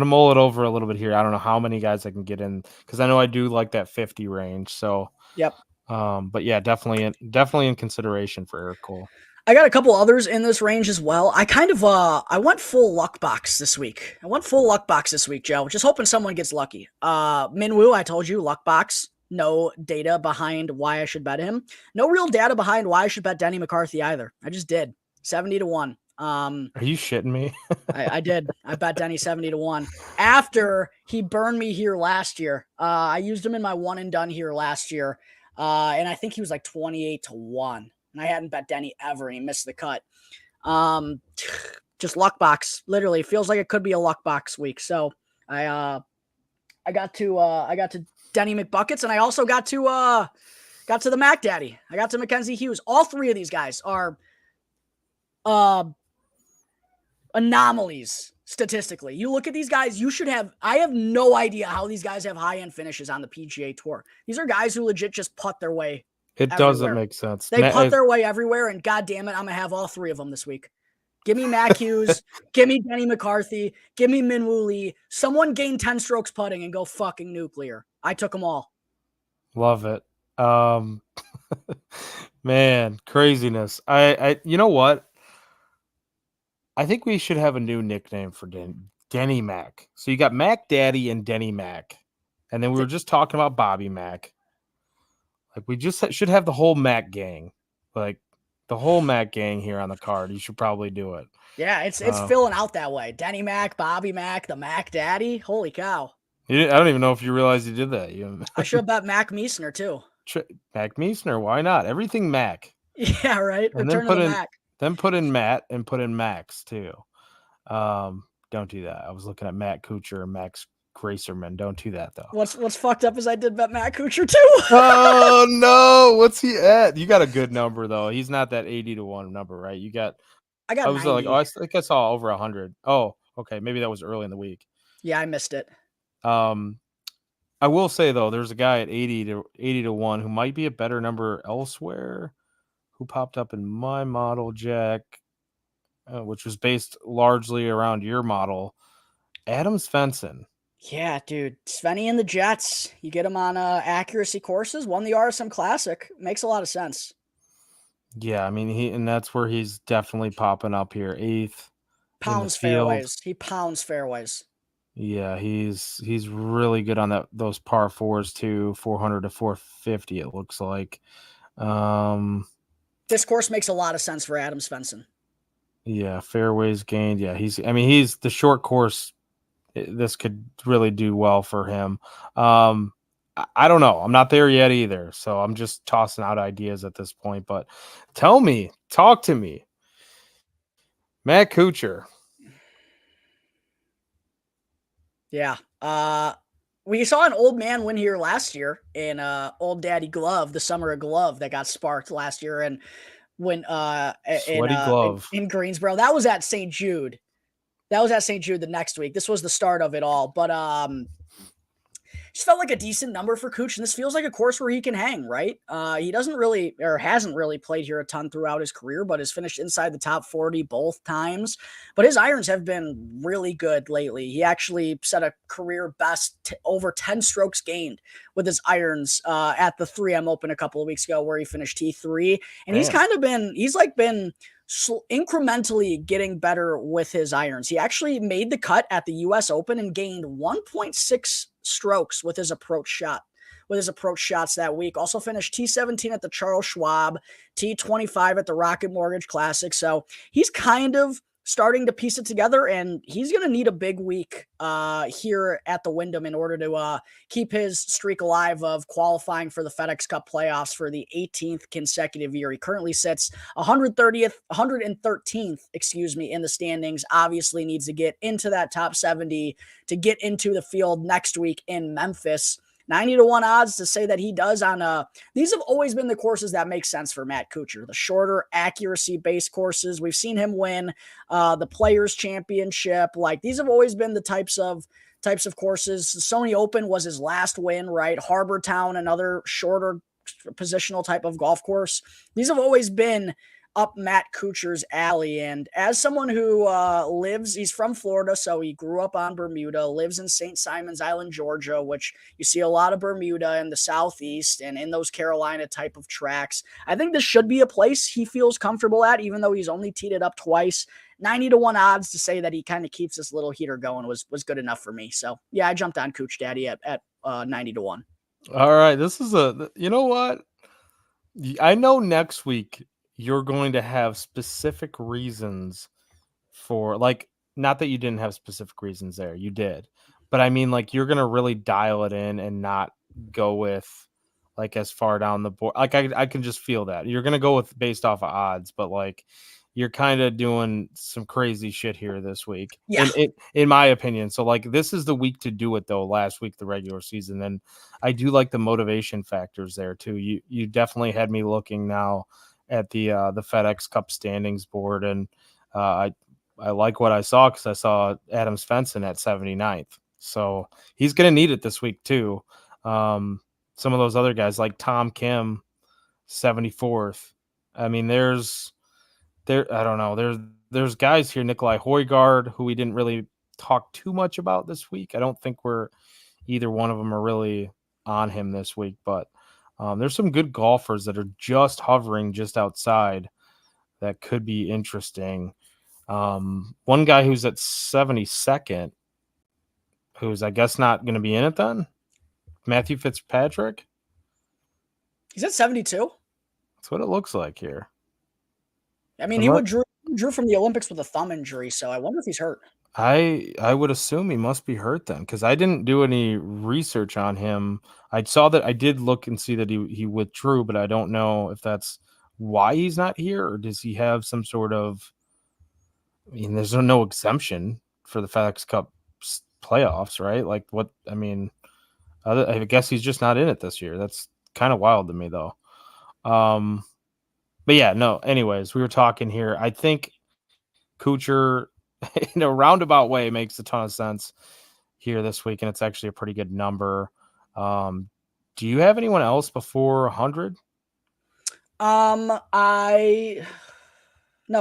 B: mull it over a little bit here. I don't know how many guys I can get in, because I know I do like that 50 range. So
A: yep.
B: But yeah, definitely in consideration for Eric Cole.
A: I got a couple others in this range as well. I kind of I went full luck box this week. Joe. Just hoping someone gets lucky. Minwoo, I told you, luck box. No data behind why I should bet him. No real data behind why I should bet Denny McCarthy either. I just did. 70-1.
B: Are you shitting me?
A: I did. I bet Denny 70-1 after he burned me here last year. I used him in my one and done here last year. And I think he was like 28-1. And I hadn't bet Denny ever, and he missed the cut. Just luck box. Literally, feels like it could be a luck box week. So I got to Denny McBuckets, and I also got to the Mac Daddy. I got to Mackenzie Hughes. All 3 of these guys are anomalies statistically. You look at these guys, I have no idea how these guys have high-end finishes on the PGA Tour. These are guys who legit just putt their way.
B: It doesn't make sense.
A: They putt their way everywhere, and God damn it, I'm gonna have all 3 of them this week. Give me Mac Hughes, give me Denny McCarthy, give me Minwoo Lee. Someone gain 10 strokes putting and go fucking nuclear. I took them all.
B: Love it. Man, craziness. I you know what? I think we should have a new nickname for Denny Mac. So you got Mac Daddy and Denny Mac. And then we were just talking about Bobby Mac. Like we just should have the whole Mac gang. Like the whole Mac gang here on the card. You should probably do it.
A: Yeah, it's filling out that way. Denny Mac, Bobby Mac, the Mac Daddy. Holy cow.
B: I don't even know if you realized you did that.
A: I should have bet Mac Meisner too.
B: Mac Meisner, why not? Everything Mac.
A: Yeah, right.
B: And
A: Return of the Mac.
B: Then put in Matt and put in Max too. Don't do that. I was looking at Matt Kuchar and Max Gracerman. Don't do that though.
A: What's fucked up is I did bet Matt Kuchar too.
B: Oh no, what's he at? You got a good number though. He's not that 80-1 number, right?
A: I
B: was
A: 90.
B: I think I saw over 100. Oh, okay, maybe that was early in the week.
A: Yeah, I missed it.
B: I will say though, there's a guy at 80-1 who might be a better number elsewhere, who popped up in my model, Jack, which was based largely around your model, Adam Svensson.
A: Yeah, dude, Svenny and the Jets. You get him on accuracy courses. Won the RSM Classic. Makes a lot of sense.
B: Yeah, I mean and that's where he's definitely popping up here. 8th.
A: Pounds fairways. He pounds fairways.
B: Yeah, he's really good on those par fours too, 400 to 450. It looks like.
A: This course makes a lot of sense for Adam Svensson.
B: Yeah, fairways gained. Yeah, he's the short course. This could really do well for him. I don't know. I'm not there yet either, so I'm just tossing out ideas at this point. But talk to me, Matt Kuchar.
A: Yeah. We saw an old man win here last year in Old Daddy Glove, the Summer of Glove that got sparked last year, and when in Greensboro. That was at St. Jude. The next week. This was the start of it all, but just felt like a decent number for Cooch, and this feels like a course where he can hang, right? He hasn't really played here a ton throughout his career, but has finished inside the top 40 both times. But his irons have been really good lately. He actually set a career best over 10 strokes gained with his irons at the 3M Open a couple of weeks ago, where he finished T3. And he's been incrementally getting better with his irons. He actually made the cut at the US Open and gained 1.6 strokes with his approach shots that week. Also finished T17 at the Charles Schwab, T25 at the Rocket Mortgage Classic. So he's kind of starting to piece it together, and he's going to need a big week here at the Wyndham in order to keep his streak alive of qualifying for the FedEx Cup playoffs for the 18th consecutive year. He currently sits 113th, in the standings. Obviously needs to get into that top 70 to get into the field next week in Memphis. 90-1 odds to say that he does on these have always been the courses that make sense for Matt Kuchar, the shorter accuracy-based courses. We've seen him win the Players Championship. Like, these have always been the types of courses. The Sony Open was his last win, right? Harbor Town, another shorter positional type of golf course. These have always been up Matt Kuchar's alley. And as someone who he's from Florida, so he grew up on Bermuda, lives in St. Simon's Island, Georgia, which you see a lot of Bermuda in the Southeast and in those Carolina type of tracks. I think this should be a place he feels comfortable at, even though he's only teed it up twice. 90-1 odds to say that he kind of keeps this little heater going was good enough for me. So yeah, I jumped on Cooch Daddy at 90-1.
B: All right. This is you know what? I know next week you're going to have specific reasons for, like, not that you didn't have specific reasons there, you did, but I mean, like, you're going to really dial it in and not go with like as far down the board. Like I can just feel that you're going to go with based off of odds, but like you're kind of doing some crazy shit here this week, in my opinion. So like, this is the week to do it though. Last week, the regular season, and I do like the motivation factors there too. You definitely had me looking now at the FedEx Cup standings board, and I like what I saw because I saw Adam Svensson at 79th, so he's going to need it this week too. Some of those other guys like Tom Kim, 74th. I mean, I don't know. There's guys here, Nikolai Højgaard, who we didn't really talk too much about this week. I don't think either one of them are really on him this week, but there's some good golfers that are just hovering just outside that could be interesting. One guy who's at 72nd, who's I guess not going to be in it then, Matthew Fitzpatrick.
A: He's at 72.
B: That's what it looks like here.
A: I mean, he withdrew from the Olympics with a thumb injury, so I wonder if he's hurt.
B: I would assume he must be hurt then, because I didn't do any research on him. I saw that I did look and see that he withdrew, but I don't know if that's why he's not here, or does he have some sort of, I mean, there's no exemption for the FedEx Cup playoffs, right? Like what, I mean, I guess he's just not in it this year. That's kind of wild to me though. But yeah, no, anyways, we were talking here. I think Kuchar in a roundabout way makes a ton of sense here this week, and it's actually a pretty good number. Do you have anyone else before 100?
A: No,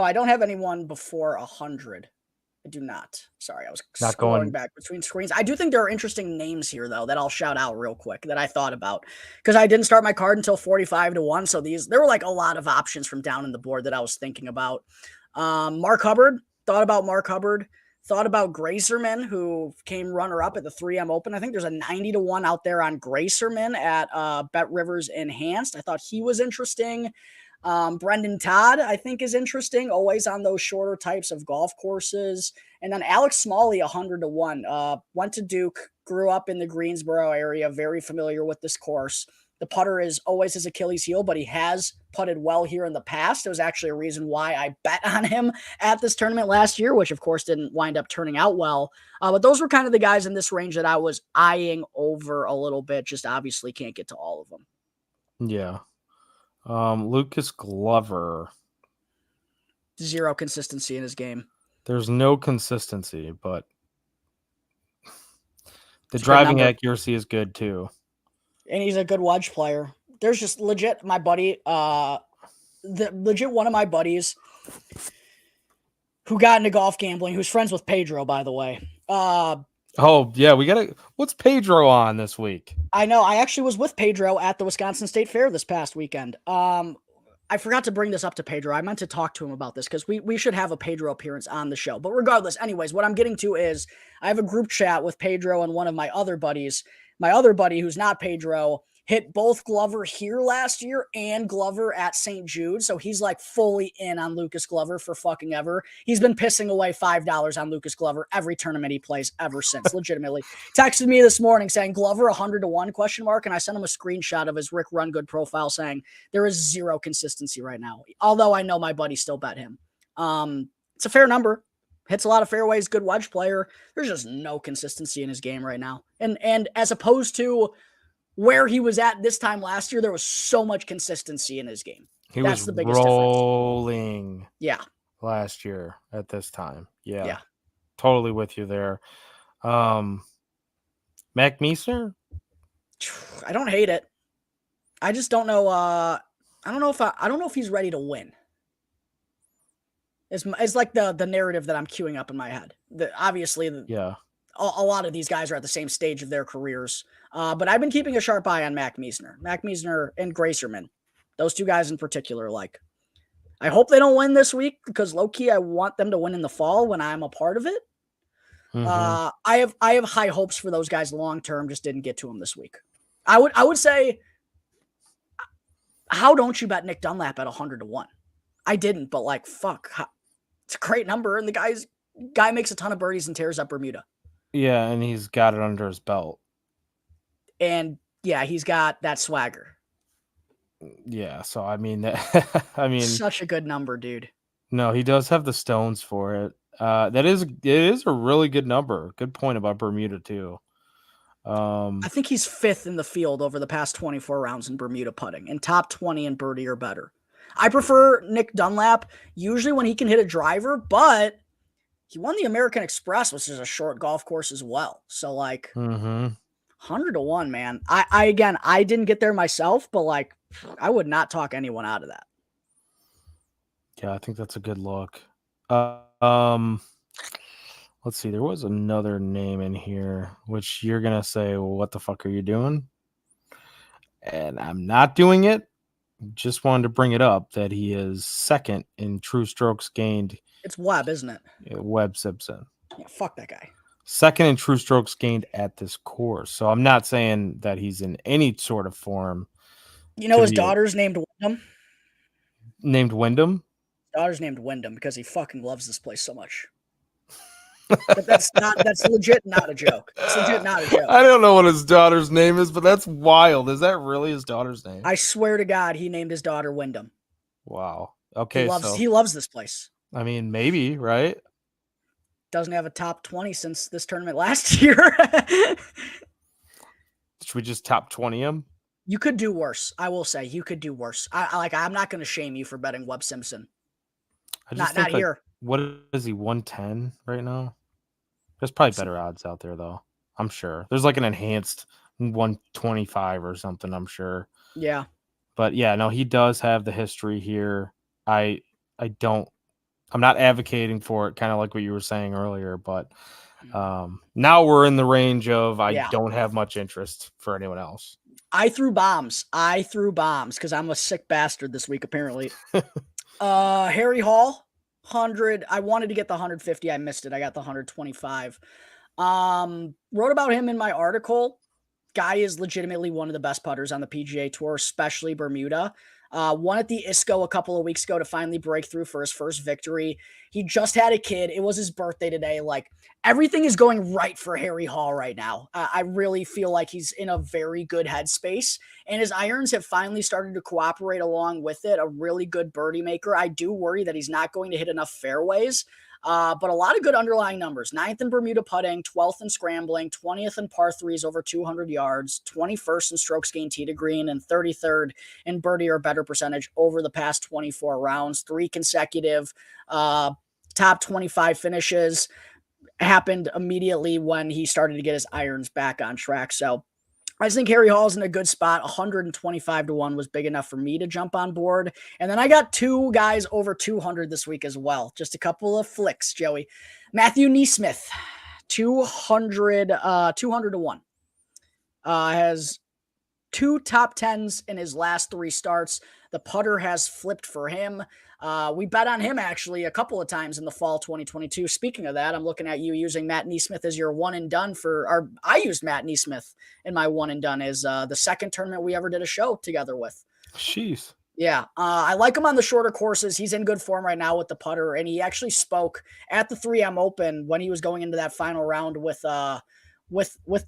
A: I don't have anyone before 100. I do not. Sorry, I was scrolling back between screens. I do think there are interesting names here, though, that I'll shout out real quick that I thought about, because I didn't start my card until 45-1. So there were like a lot of options from down in the board that I was thinking about. Mark Hubbard, thought about Mark Hubbard. Thought about Gracerman, who came runner-up at the 3M Open. I think there's a 90-1 out there on Gracerman at Bet Rivers Enhanced. I thought he was interesting. Brendan Todd, I think, is interesting, always on those shorter types of golf courses. And then Alex Smalley, 100-1. Went to Duke, grew up in the Greensboro area, very familiar with this course. The putter is always his Achilles heel, but he has putted well here in the past. It was actually a reason why I bet on him at this tournament last year, which of course didn't wind up turning out well. But those were kind of the guys in this range that I was eyeing over a little bit. Just obviously can't get to all of them.
B: Yeah. Lucas Glover.
A: Zero consistency in his game.
B: There's no consistency, but the driving accuracy is good too.
A: And he's a good wedge player. There's just legit my buddy, one of my buddies who got into golf gambling, who's friends with Pedro, by the way.
B: Oh, yeah, what's Pedro on this week?
A: I know. I actually was with Pedro at the Wisconsin State Fair this past weekend. I forgot to bring this up to Pedro. I meant to talk to him about this because we should have a Pedro appearance on the show. But regardless, anyways, what I'm getting to is I have a group chat with Pedro and one of my other buddies. My other buddy, who's not Pedro, hit both Glover here last year and Glover at St. Jude. So he's like fully in on Lucas Glover for fucking ever. He's been pissing away $5 on Lucas Glover every tournament he plays ever since. Legitimately. Texted me this morning saying Glover 100-1 question mark. And I sent him a screenshot of his Rick Rungood profile saying there is zero consistency right now. Although I know my buddy still bet him. It's a fair number. Hits a lot of fairways, good wedge player. There's just no consistency in his game right now. And as opposed to where he was at this time last year, there was so much consistency in his game. That's the biggest
B: rolling
A: difference. Yeah.
B: Last year at this time. Yeah. Totally with you there. Mac Meisner?
A: I don't hate it. I just don't know. I don't know if he's ready to win. It's like the narrative that I'm queuing up in my head. Obviously, a lot of these guys are at the same stage of their careers. But I've been keeping a sharp eye on Mac Meisner and Gracerman. Those two guys in particular. Like, I hope they don't win this week because low-key I want them to win in the fall when I'm a part of it. Mm-hmm. I have high hopes for those guys long-term, just didn't get to them this week. I would say, how don't you bet Nick Dunlap at 100-1? I didn't, but like, fuck. It's a great number, and the guy makes a ton of birdies and tears up Bermuda.
B: Yeah, and he's got it under his belt.
A: And yeah, he's got that swagger.
B: Yeah, so I mean,
A: such a good number, dude.
B: No, he does have the stones for it. It is a really good number. Good point about Bermuda too.
A: I think he's 5th in the field over the past 24 rounds in Bermuda putting, and top 20 in birdie or better. I prefer Nick Dunlap usually when he can hit a driver, but he won the American Express, which is a short golf course as well. So like 100-1, man. I didn't get there myself, but like I would not talk anyone out of that.
B: Yeah, I think that's a good look. Let's see. There was another name in here, which you're gonna say, well, "What the fuck are you doing?" And I'm not doing it. just wanted to bring it up that he is second in true strokes gained.
A: It's Webb, isn't it?
B: Webb Simpson.
A: Yeah, fuck that guy.
B: Second in true strokes gained at this course. So I'm not saying that he's in any sort of form.
A: You know his daughter's named Wyndham?
B: Named Wyndham?
A: His daughter's named Wyndham because he fucking loves this place so much. But that's legit not a joke. It's legit not a joke.
B: I don't know what his daughter's name is, but that's wild. Is that really his daughter's name?
A: I swear to God, he named his daughter Wyndham.
B: Wow. Okay.
A: He loves this place.
B: I mean, maybe, right?
A: Doesn't have a top 20 since this tournament last year.
B: Should we just top 20 him?
A: You could do worse. I will say you could do worse. I'm not going to shame you for betting Webb Simpson. Not here.
B: What is he, 110 right now? There's probably better odds out there, though. I'm sure. There's like an enhanced 125 or something, I'm sure.
A: Yeah.
B: But yeah, no, he does have the history here. I'm not advocating for it, kind of like what you were saying earlier, but now we're in the range of I don't have much interest for anyone else.
A: I threw bombs because I'm a sick bastard this week, apparently. Harry Hall, 100. I wanted to get the 150. I missed it. I got the 125. Wrote about him in my article. Guy is legitimately one of the best putters on the PGA Tour, especially Bermuda. Won at the ISCO a couple of weeks ago to finally break through for his first victory. He just had a kid. It was his birthday today. Like, everything is going right for Harry Hall right now. I really feel like he's in a very good headspace, and his irons have finally started to cooperate along with it. A really good birdie maker. I do worry that he's not going to hit enough fairways. But a lot of good underlying numbers. 9th in Bermuda putting, 12th in scrambling, 20th in par threes over 200 yards, 21st in strokes gained tee to green, and 33rd in birdie or better percentage over the past 24 rounds. 3 consecutive top 25 finishes happened immediately when he started to get his irons back on track. So I just think Harry Hall's in a good spot. 125-1 was big enough for me to jump on board. And then I got 2 guys over 200 this week as well. Just a couple of flicks, Joey. Matthew Neesmith, 200-1. Has 2 top 10s in his last 3 starts. The putter has flipped for him. We bet on him actually a couple of times in the fall 2022. Speaking of that, I'm looking at you using Matt Neesmith as your one and done I used Matt Neesmith in my one and done as the second tournament we ever did a show together with.
B: Jeez.
A: Yeah. I like him on the shorter courses. He's in good form right now with the putter. And he actually spoke at the 3M Open when he was going into that final round with the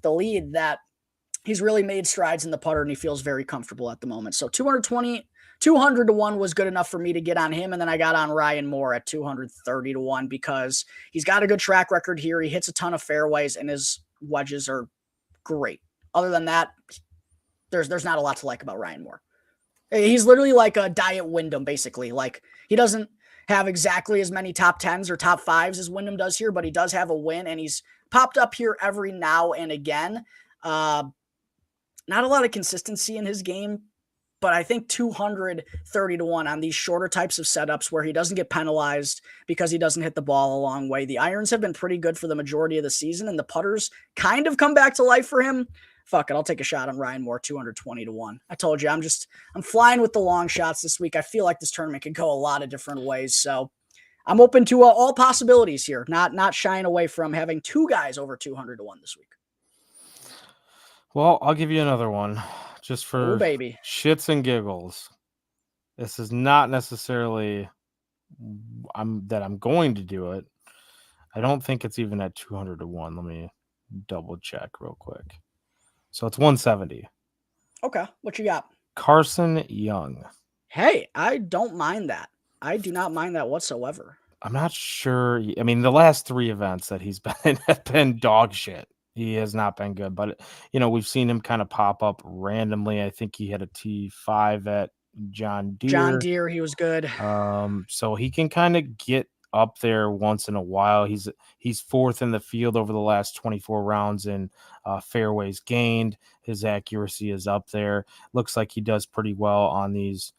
A: lead that he's really made strides in the putter and he feels very comfortable at the moment. So 200-1 was good enough for me to get on him. And then I got on Ryan Moore at 230-1 because he's got a good track record here. He hits a ton of fairways and his wedges are great. Other than that, there's not a lot to like about Ryan Moore. He's literally like a Diet Wyndham, basically. Like, he doesn't have exactly as many top 10s or top 5s as Wyndham does here, but he does have a win and he's popped up here every now and again. Not a lot of consistency in his game, but I think 230-1 on these shorter types of setups where he doesn't get penalized because he doesn't hit the ball a long way. The irons have been pretty good for the majority of the season, and the putters kind of come back to life for him. Fuck it, I'll take a shot on Ryan Moore, 220-1. I told you, I'm flying with the long shots this week. I feel like this tournament could go a lot of different ways, so I'm open to all possibilities here, not shying away from having 2 guys over 200-1 this week.
B: Well, I'll give you another one just for
A: baby
B: shits and giggles. This is not necessarily that I'm going to do it. I don't think it's even at 200-1. Let me double check real quick. So it's 170.
A: Okay, what you got?
B: Carson Young.
A: Hey, I don't mind that. I do not mind that whatsoever.
B: I'm not sure. I mean, the last 3 events that he's been in have been dog shit. He has not been good, but we've seen him kind of pop up randomly. I think he had a T5 at John Deere.
A: John Deere, he was good.
B: So he can kind of get up there once in a while. He's 4th in the field over the last 24 rounds in fairways gained. His accuracy is up there. Looks like he does pretty well on these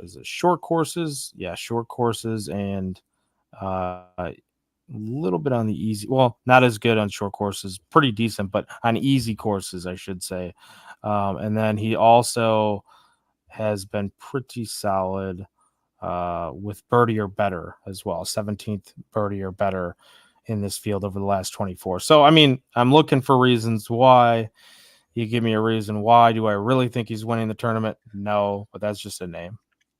B: is it short courses? Yeah, short courses and little bit on the easy, well, not as good on short courses, pretty decent, but on easy courses, I should say. And then he also has been pretty solid with birdie or better as well. 17th birdie or better in this field over the last 24. So, I mean, I'm looking for reasons why. You give me a reason why. Do I really think he's winning the tournament? No, but that's just a name.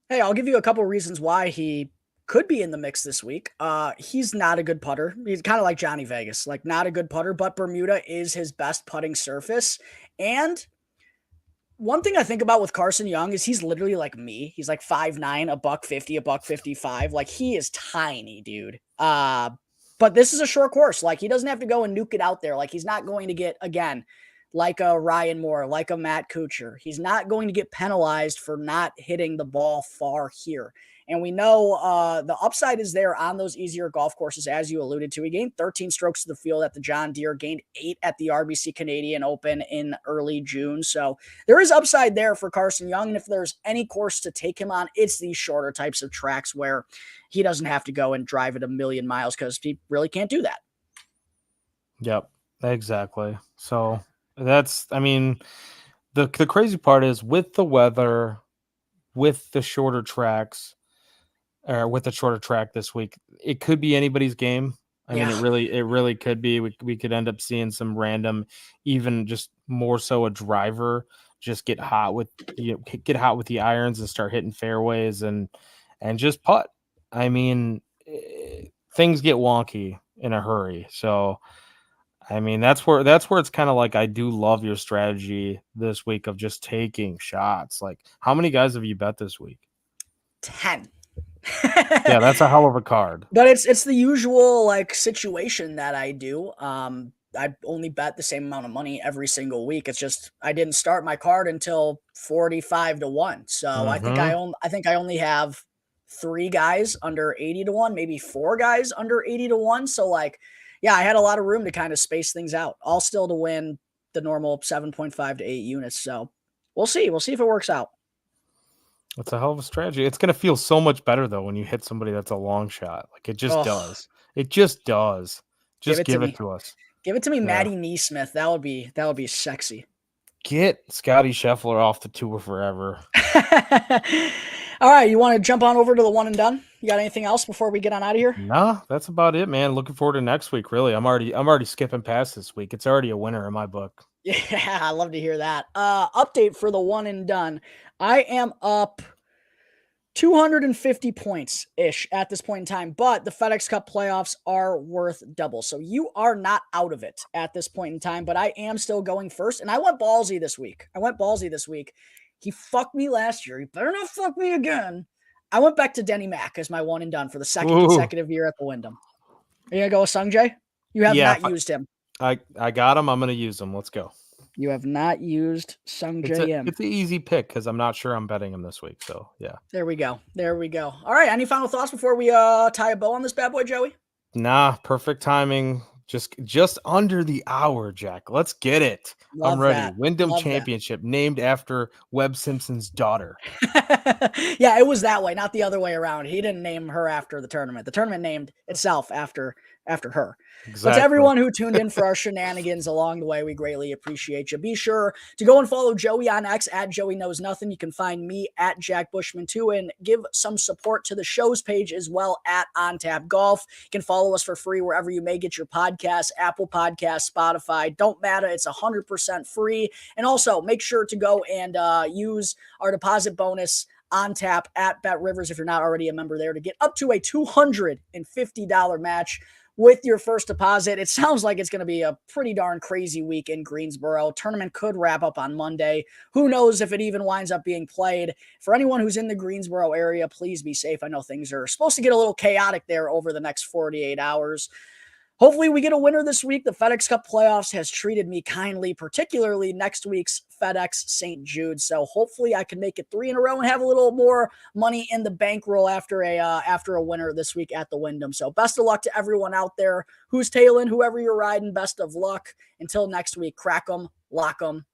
A: Hey, I'll give you a couple reasons why he could be in the mix this week. He's not a good putter. He's kind of like Johnny Vegas, like not a good putter, but Bermuda is his best putting surface. And one thing I think about with Carson Young is he's literally like me. He's like 5'9", a buck 50, a buck 55. Like he is tiny, dude. But this is a short course. Like he doesn't have to go and nuke it out there. Like he's not going to get, again, like a Ryan Moore, like a Matt Kuchar. He's not going to get penalized for not hitting the ball far here. And we know the upside is there on those easier golf courses, as you alluded to. He gained 13 strokes to the field at the John Deere, gained 8 at the RBC Canadian Open in early June. So there is upside there for Carson Young. And if there's any course to take him on, it's these shorter types of tracks where he doesn't have to go and drive it a million miles because he really can't do that.
B: Yep, exactly. So that's, I mean, the crazy part is with the weather, with the shorter tracks, or with the shorter track this week, it could be anybody's game. I mean, it really could be. We could end up seeing some random, even just more so a driver just get hot with the irons and start hitting fairways and just putt. I mean, things get wonky in a hurry. So, I mean, that's where it's kind of like I do love your strategy this week of just taking shots. Like, how many guys have you bet this week?
A: 10.
B: Yeah, that's a hell of a card.
A: But it's the usual like situation that I do. I only bet the same amount of money every single week. It's just I didn't start my card until 45-1. So I think I only have 3 guys under 80-1, maybe 4 guys under 80-1. So like, yeah, I had a lot of room to kind of space things out, all still to win the normal 7.5 to 8 units. So we'll see. We'll see if it works out.
B: It's a hell of a strategy. It's going to feel so much better, though, when you hit somebody that's a long shot. Like, it just does. It just does. Just give it to us.
A: Give it to me, Matty Neesmith. That would be sexy.
B: Get Scotty Scheffler off the tour forever.
A: All right, you want to jump on over to the one and done? You got anything else before we get on out of here?
B: Nah, that's about it, man. Looking forward to next week, really. I'm already skipping past this week. It's already a winner in my book.
A: Yeah, I love to hear that. Update for the one and done. I am up 250 points-ish at this point in time, but the FedEx Cup playoffs are worth double. So you are not out of it at this point in time, but I am still going first. And I went ballsy this week. He fucked me last year. He better not fuck me again. I went back to Denny Mac as my one and done for the second consecutive year at the Wyndham. Are you going to go with Sungjae? You have not used him.
B: I got him. I'm going to use him. Let's go.
A: You have not used Sungjae.
B: It's an easy pick because I'm not sure I'm betting him this week. So, yeah.
A: There we go. All right. Any final thoughts before we tie a bow on this bad boy, Joey?
B: Nah, perfect timing. Just under the hour, Jack. Let's get it. I'm ready. That. Wyndham Championship, named after Webb Simpson's daughter.
A: Yeah, it was that way, not the other way around. He didn't name her after the tournament. The tournament named itself after her. Exactly. But to everyone who tuned in for our shenanigans along the way, we greatly appreciate you. Be sure to go and follow Joey on X at Joey Knows Nothing. You can find me at Jack Bushman too, and give some support to the show's page as well at On Tap Golf. You can follow us for free wherever you may get your podcasts, Apple Podcasts, Spotify. Don't matter. It's 100% free. And also make sure to go and use our deposit bonus on tap at Bet Rivers if you're not already a member there to get up to a $250 match with your first deposit. It sounds like it's going to be a pretty darn crazy week in Greensboro. Tournament could wrap up on Monday. Who knows if it even winds up being played. For anyone who's in the Greensboro area, please be safe. I know things are supposed to get a little chaotic there over the next 48 hours. Hopefully we get a winner this week. The FedEx Cup playoffs has treated me kindly, particularly next week's FedEx St. Jude. So hopefully I can make it 3 in a row and have a little more money in the bankroll after a winner this week at the Wyndham. So best of luck to everyone out there who's tailing, whoever you're riding. Best of luck. Until next week, crack 'em, lock 'em,